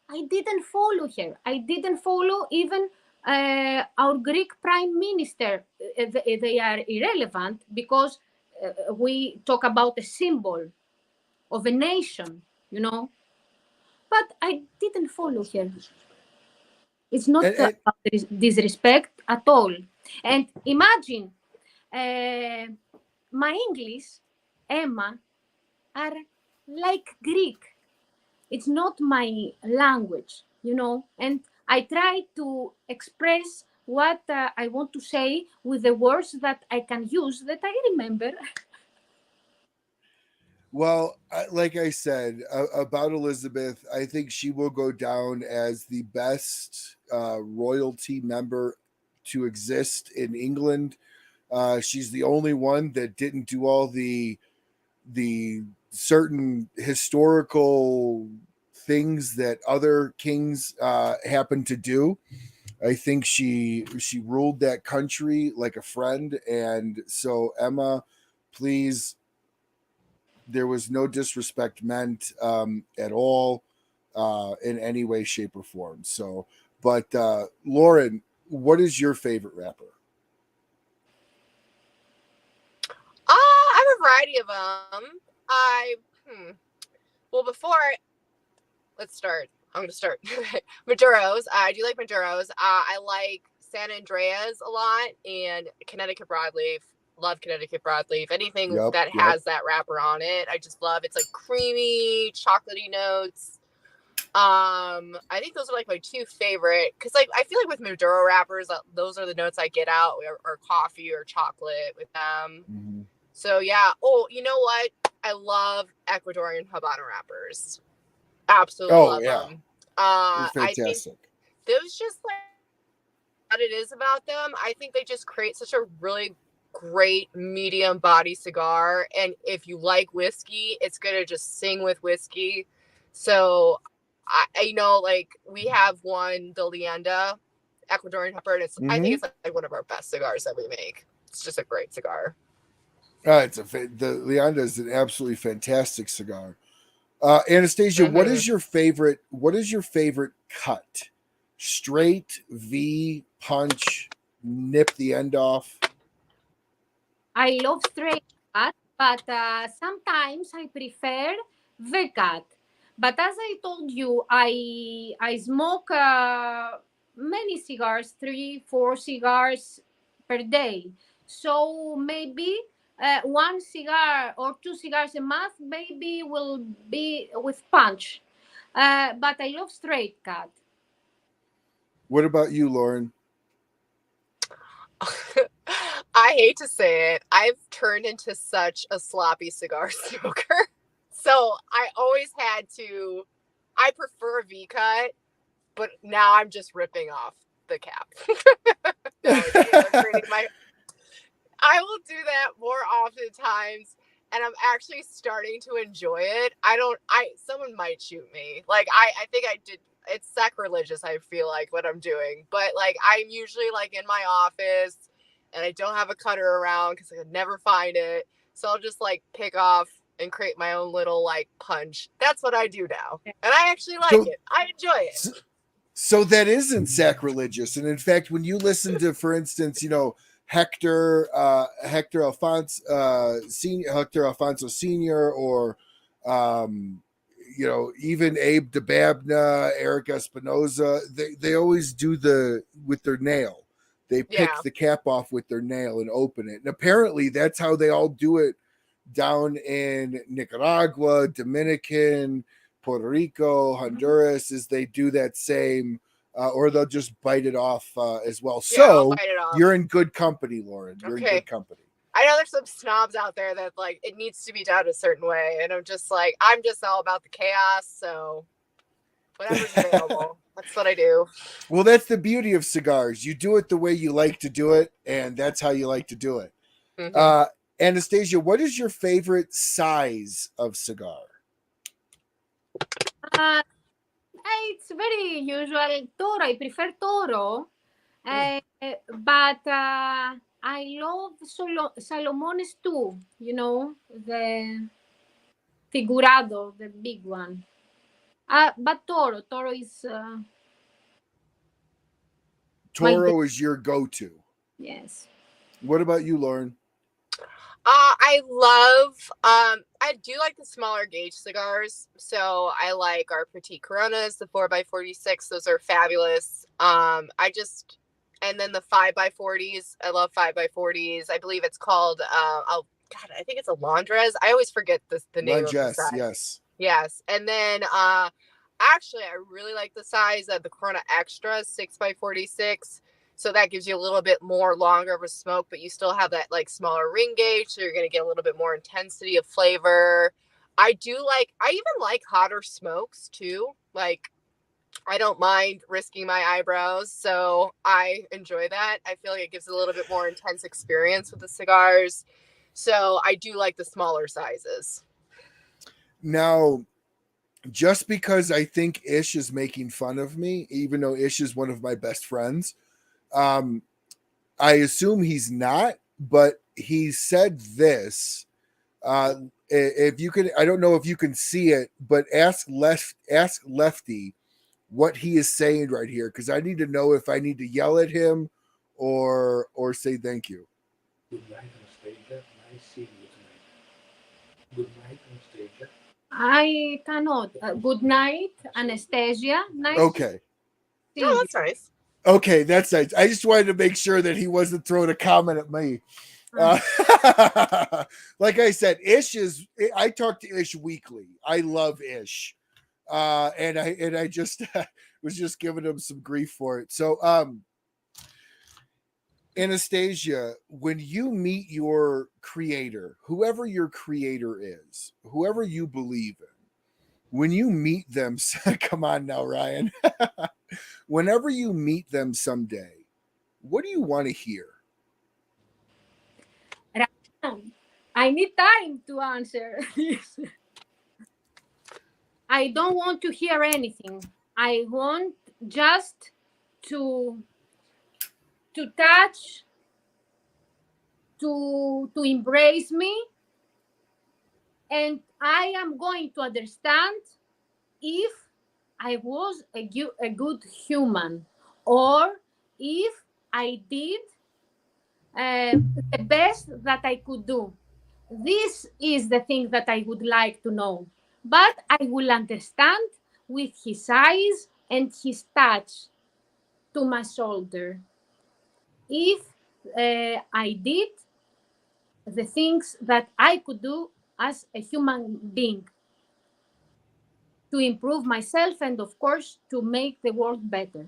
I didn't follow her. I didn't follow even our Greek prime minister. They are irrelevant because we talk about a symbol of a nation, But I didn't follow her. It's not about disrespect at all. And imagine my English, Emma, are like Greek. It's not my language, and I try to express what I want to say with the words that I can use that I remember. Well, like I said about Elizabeth, I think she will go down as the best royalty member to exist in England. She's the only one that didn't do all the certain historical things that other kings happen to do. I think she ruled that country like a friend, and so Emma, please There was no disrespect meant at all in any way, shape, or form. So, but Lauren, what is your favorite wrapper? I have a variety of them. Well, let's start. I'm going to start. Maduros. I do like Maduros. I like San Andreas a lot and Connecticut broadleaf. Love Connecticut broadleaf. Anything that has that wrapper on it, I just love. It's like creamy, chocolatey notes. I think those are like my two favorite because like I feel like with Maduro wrappers, those are the notes I get out or coffee or chocolate with them. Mm-hmm. So yeah. Oh, you know what? I love Ecuadorian Habano wrappers. Absolutely love them. They're fantastic. I think those just like what it is about them. I think they just create such a really great medium body cigar. And if you like whiskey, it's going to just sing with whiskey. So I know like we have one, the Leyenda Ecuadorian Pepper. And I think it's like one of our best cigars that we make. It's just a great cigar. The Leyenda is an absolutely fantastic cigar. Anastasia, what is your favorite? What is your favorite cut? Straight, V, punch, nip the end off. I love straight cut, but sometimes I prefer the cut. But as I told you, I smoke many cigars, 3-4 cigars per day. So maybe one cigar or 2 cigars a month maybe will be with punch. But I love straight cut. What about you, Lauren? I hate to say it. I've turned into such a sloppy cigar smoker. So I always had to, I prefer V cut, but now I'm just ripping off the cap. I will do that more oftentimes, and I'm actually starting to enjoy it. Someone might shoot me. Like, I think I did. It's sacrilegious, I feel like, what I'm doing. But, like, I'm usually, like, in my office, and I don't have a cutter around because I could never find it. So I'll just, like, pick off and create my own little, like, punch. That's what I do now. And I actually like it. I enjoy it. So that isn't sacrilegious. And, in fact, when you listen to, for instance, Hector Alfonso Sr. or even Abe DeBabna, Eric Espinoza, they always do with their nail. They pick the cap off with their nail and open it. And apparently that's how they all do it down in Nicaragua, Dominican, Puerto Rico, Honduras, is they do that same, or they'll just bite it off as well. So you're in good company, Lauren. You're in good company. I know there's some snobs out there that like it needs to be done a certain way, and I'm just all about the chaos. So whatever's available, that's what I do. Well, that's the beauty of cigars. You do it the way you like to do it, and that's how you like to do it. Mm-hmm. Anastasia, what is your favorite size of cigar? It's very usual. Toro. I prefer Toro, but I love Salomones too. The figurado, the big one. But Toro is. Toro is your go-to. Yes. What about you, Lauren? I do like the smaller gauge cigars. So I like our Petite Coronas, the 4x46. Those are fabulous. And then the 5x40s. I love 5x40s. I believe it's called, I think it's a Londres. I always forget the name of the size. Yes. Yes. And then, actually, I really like the size of the Corona Extra 6x46. So that gives you a little bit more longer of a smoke, but you still have that like smaller ring gauge. So you're going to get a little bit more intensity of flavor. I even like hotter smokes too. Like I don't mind risking my eyebrows. So I enjoy that. I feel like it gives a little bit more intense experience with the cigars. So I do like the smaller sizes. Now, just because I think Ish is making fun of me, even though Ish is one of my best friends, I assume he's not, but he said this If you can, I don't know if you can see it, but ask Lefty what he is saying right here, because I need to know if I need to yell at him or say thank you. Good night, Anastasia. Nice seeing you tonight. Good night, Anastasia. I cannot. Good night, Anastasia. Nice. Okay. Oh, that's nice. Okay, that's nice. I just wanted to make sure that he wasn't throwing a comment at me. Like I said, I talk to Ish weekly. I love Ish. And I just was just giving him some grief for it. So Anastasia, when you meet your creator, whoever your creator is, whoever you believe in, when you meet them, come on now, Ryan. Whenever you meet them someday, what do you want to hear? I need time to answer. I don't want to hear anything. I want just to touch, to embrace me, and I am going to understand if I was a good human, or if I did the best that I could do. This is the thing that I would like to know. But I will understand with his eyes and his touch to my shoulder. If I did the things that I could do as a human being to improve myself and, of course, to make the world better.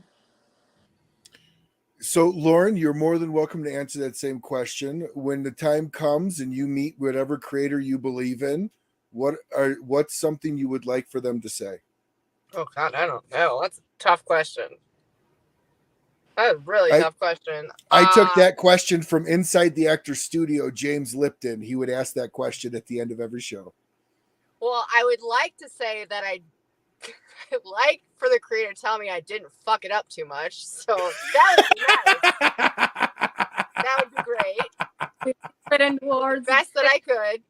So, Lauren, you're more than welcome to answer that same question. When the time comes and you meet whatever creator you believe in, what's something you would like for them to say? Oh God, I don't know. That's a tough question. That's a really tough question. I took that question from inside the actor studio, James Lipton. He would ask that question at the end of every show. Well, I would like to say that I'd like for the creator to tell me I didn't fuck it up too much. So that would be nice. That would be great. Different words. Best that I could.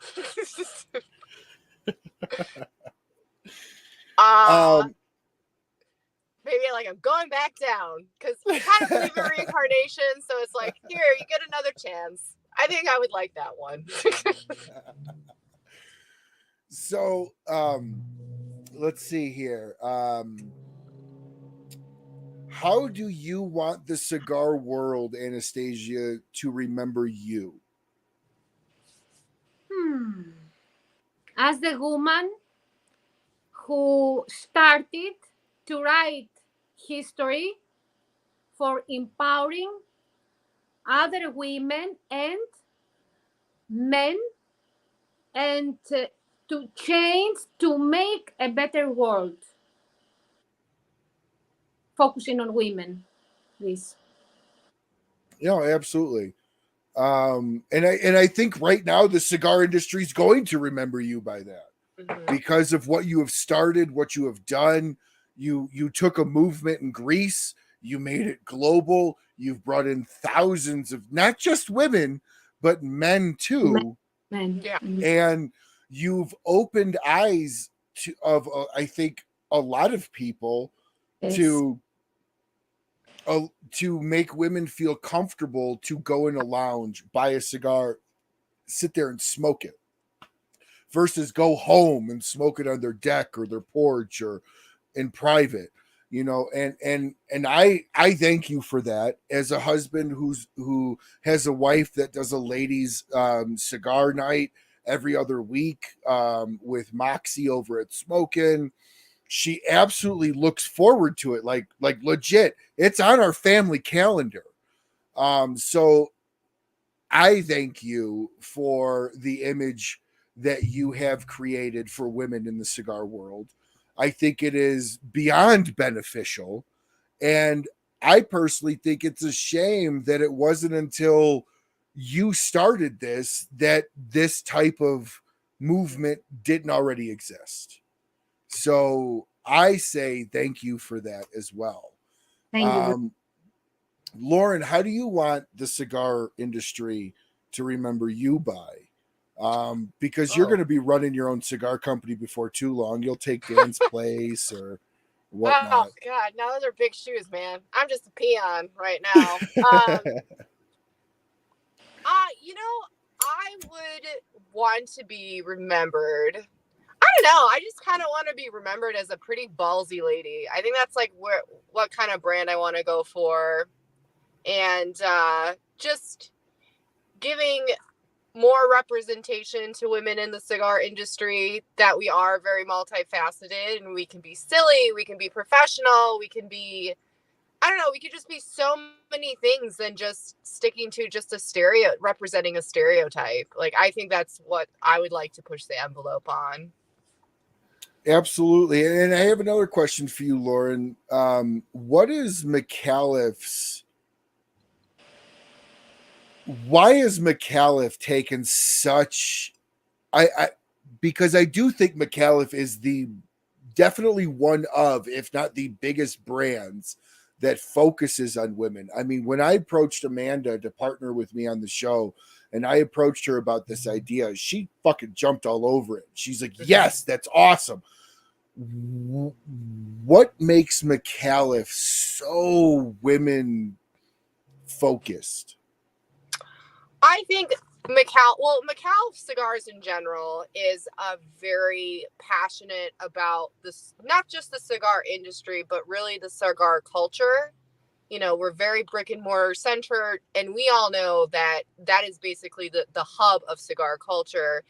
Maybe like I'm going back down, because we kind of believe in reincarnation, so it's like, here, you get another chance. I think I would like that one. So let's see here. How do you want the cigar world, Anastasia, to remember you? As the woman who started to write history for empowering other women and men, and to change, to make a better world, focusing on women, please. Yeah, absolutely. And I think right now the cigar industry is going to remember you by that, because of what you have started, what you have done. You took a movement in Greece, you made it global. You've brought in thousands of not just women, but men too. Men. Yeah. And you've opened eyes of I think a lot of people, Yes. to make women feel comfortable to go in a lounge, buy a cigar, sit there and smoke it, versus go home and smoke it on their deck or their porch or in private, and I thank you for that. As a husband who has a wife that does a ladies cigar night every other week with Moxie over at Smokin', she absolutely looks forward to it, like legit. It's on our family calendar. So I thank you for the image that you have created for women in the cigar world. I think it is beyond beneficial. And I personally think it's a shame that it wasn't until you started this that this type of movement didn't already exist. So I say thank you for that as well. Thank you. Lauren, how do you want the cigar industry to remember you by? because you're going to be running your own cigar company before too long. You'll take Dan's place or whatnot. Oh God, no, those are big shoes, man. I'm just a peon right now. I would want to be remembered. I don't know. I just kind of want to be remembered as a pretty ballsy lady. I think that's like what kind of brand I want to go for, and just giving more representation to women in the cigar industry, that we are very multifaceted and we can be silly, we can be professional, we can be, I don't know, we could just be so many things than just sticking to just representing a stereotype. Like, I think that's what I would like to push the envelope on. Absolutely. And I have another question for you, Lauren. What is McAuliffe's? Why is McAuliffe taken such? Because I do think McAuliffe is definitely one of, if not the biggest brands that focuses on women. I mean, when I approached Amanda to partner with me on the show, and I approached her about this idea, she fucking jumped all over it. She's like, yes, that's awesome. What makes McAuliffe so women focused? I think McAuliffe Cigars in general is very passionate about this, not just the cigar industry, but really the cigar culture. You know, we're very brick and mortar centered, and we all know that is basically the hub of cigar culture.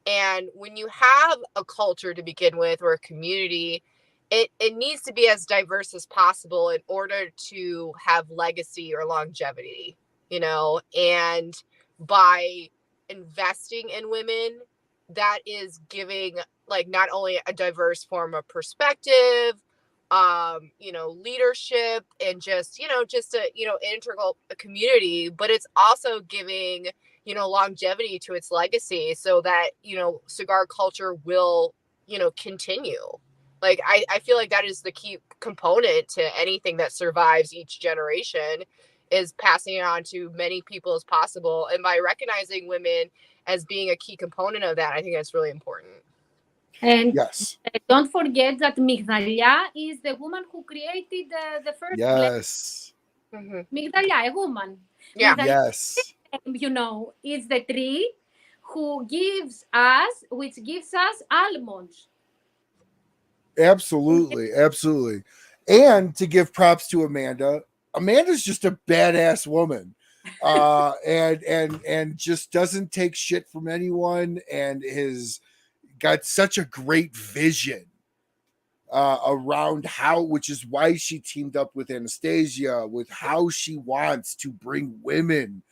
And when you have a culture to begin with, or a community, it needs to be as diverse as possible in order to have legacy or longevity, you know, and by investing in women, that is giving like not only a diverse form of perspective, leadership, and just a, integral community, but it's also giving, longevity to its legacy, so that, cigar culture will, continue. Like, I feel like that is the key component to anything that survives each generation, is passing it on to many people as possible. And by recognizing women as being a key component of that, I think that's really important. And yes, don't forget that Migdalia is the woman who created the first. Yes. Migdalia, a woman. Yeah. Migdalia, Yes. It's the tree which gives us almonds. Absolutely. Absolutely. And to give props to Amanda's just a badass woman. And just doesn't take shit from anyone, and has got such a great vision around which is why she teamed up with Anastasia, with how she wants to bring women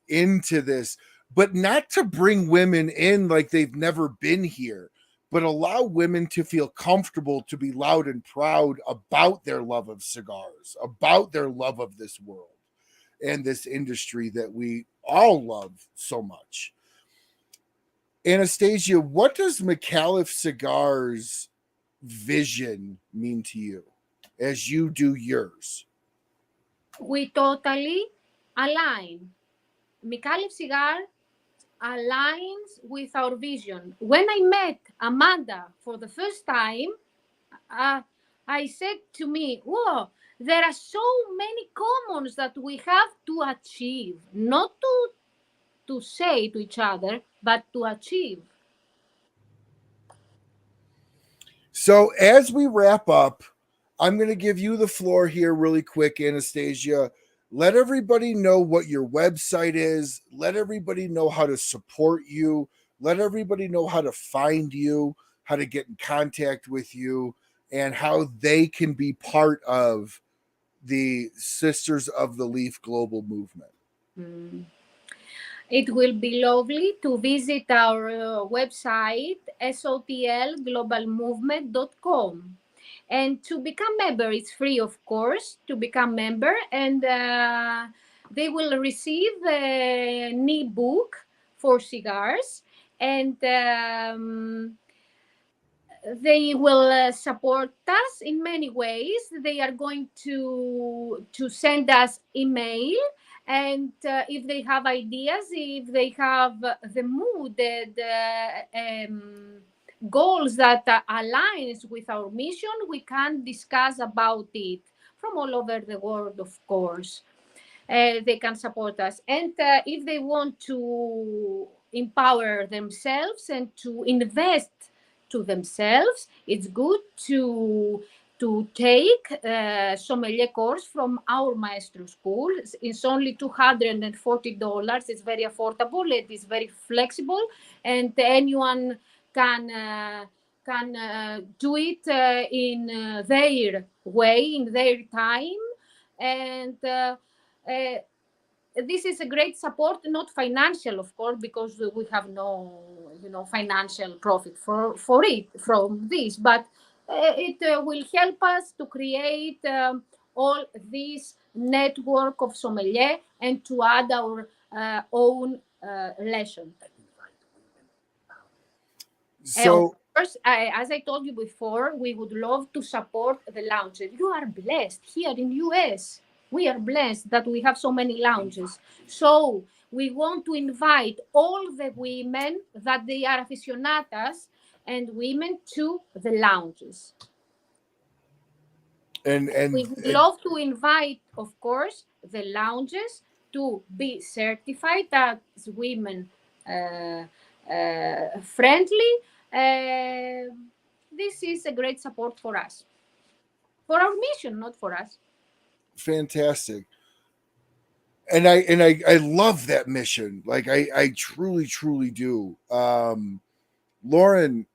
into this, but not to bring women in like they've never been here, but allow women to feel comfortable to be loud and proud about their love of cigars, about their love of this world and this industry that we all love so much. Anastasia, what does McAuliffe Cigars vision mean to you as you do yours? We totally align. McAuliffe Cigar aligns with our vision. When I met Amanda for the first time, I said to me, whoa, there are so many commons that we have to achieve, not to say to each other, but to achieve. So as we wrap up, I'm going to give you the floor here really quick, Anastasia. Let everybody know what your website is. Let everybody know how to support you. Let everybody know how to find you, how to get in contact with you, and how they can be part of the Sisters of the Leaf Global Movement. It will be lovely to visit our website, SOTL Global Movement.com. And to become member, it's free, of course, to become member. And they will receive an e-book for cigars. And they will support us in many ways. They are going to send us email And if they have ideas, if they have the mood, goals that aligns with our mission, we can discuss about it from all over the world, of course. They can support us. And if they want to empower themselves and to invest to themselves, it's good to take sommelier course from our maestro school. It's only $240. It's very affordable. It is very flexible, and anyone can do it in their way, in their time, and this is a great support, not financial, of course, because we have no, financial profit for it from this, but it will help us to create all this network of sommelier and to add our own lesson. So, of course, as I told you before, we would love to support the lounges. You are blessed here in US. We are blessed that we have so many lounges. So we want to invite all the women that they are aficionadas and women to the lounges. and We would love to invite, of course, the lounges to be certified as women friendly. This is a great support for us, for our mission, not for us. fantastic. And I love that mission. Like I truly do. Lauren,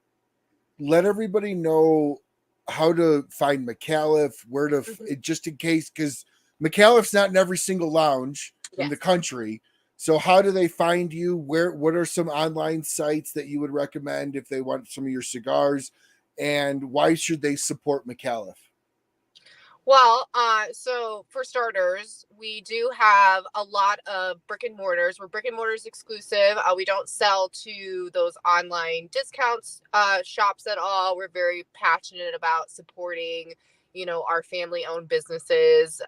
let everybody know how to find McAuliffe, where to just in case, because McAuliffe's not in every single lounge in the country. So how do they find you? What are some online sites that you would recommend if they want some of your cigars? And why should they support McAuliffe? Well, so for starters, we do have a lot of brick and mortars. We're brick and mortars exclusive. We don't sell to those online discounts shops at all. We're very passionate about supporting, our family-owned businesses.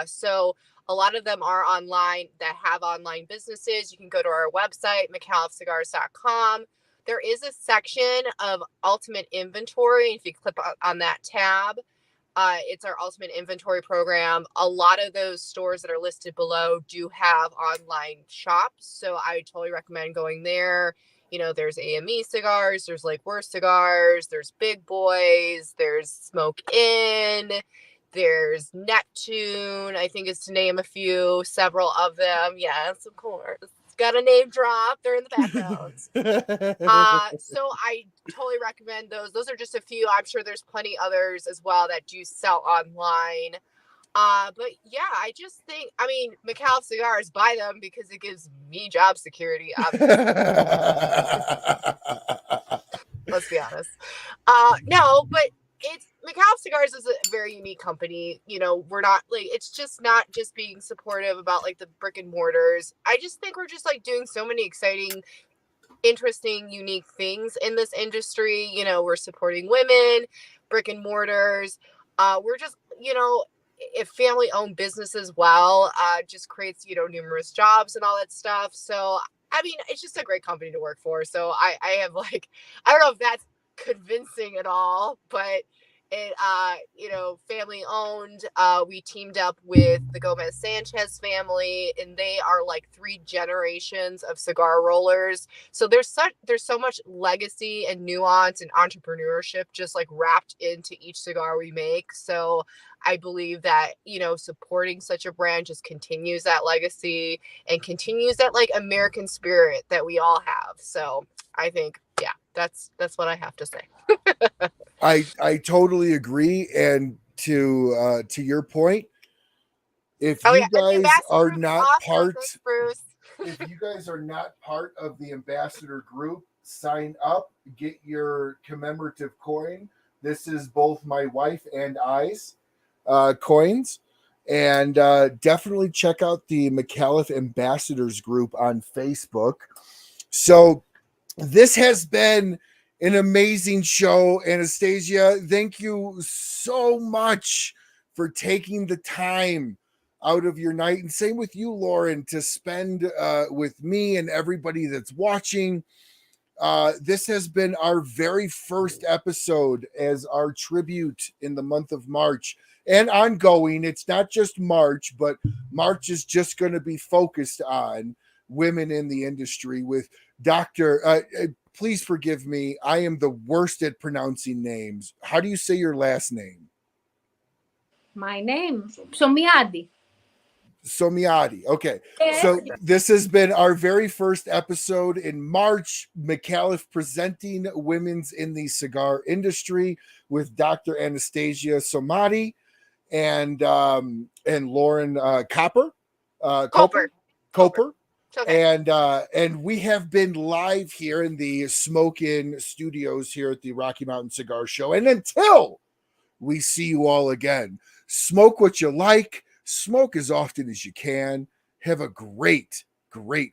So a lot of them are online that have online businesses. You can go to our website, McAuliffeCigars.com. There is a section of ultimate inventory. If you click on that tab, it's our ultimate inventory program. A lot of those stores that are listed below do have online shops. So I totally recommend going there. There's AME cigars, there's Lake Worth cigars, there's Big Boys, there's Smoke Inn, there's Neptune, I think is to name a few, several of them. Yes, of course. Got a name drop. They're in the background. So I totally recommend those. Those are just a few. I'm sure there's plenty others as well that do sell online. But yeah, I just think, McAuliffe Cigars, buy them because it gives me job security. Let's be honest. No, but McAuliffe Cigars is a very unique company. We're not it's just not just being supportive about the brick and mortars. I just think we're just doing so many exciting, interesting, unique things in this industry. We're supporting women, brick and mortars. We're just, if family owned business as well, just creates, numerous jobs and all that stuff. So, it's just a great company to work for. So I have I don't know if that's convincing at all, but it family owned. We teamed up with the Gomez Sanchez family, and they are 3 generations of cigar rollers. So there's so much legacy and nuance and entrepreneurship just wrapped into each cigar we make. So I believe that supporting such a brand just continues that legacy and continues that American spirit that we all have. So I think that's what I have to say. I totally agree. And to your point, if you guys are not part, if you guys are not part of the ambassador group, sign up, get your commemorative coin. This is both my wife and I's coins. And definitely check out the McAuliffe Ambassadors group on Facebook. So this has been an amazing show. Anastasia, thank you so much for taking the time out of your night. And same with you, Lauren, to spend with me and everybody that's watching. This has been our very first episode as our tribute in the month of March and ongoing. It's not just March, but March is just going to be focused on women in the industry with Dr. Please forgive me. I am the worst at pronouncing names. How do you say your last name? My name, Psomiadi. Psomiadi. Okay. Yes. So this has been our very first episode in March. McAuliffe presenting women's in the cigar industry with Dr. Anastasia Psomiadi and Lauren Copper. Coper. Okay. And we have been live here in the Smoke-In Studios here at the Rocky Mountain Cigar Show. And until we see you all again, smoke what you like, smoke as often as you can. Have a great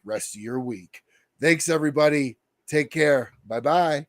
rest of your week. Thanks, everybody. Take care. Bye-bye.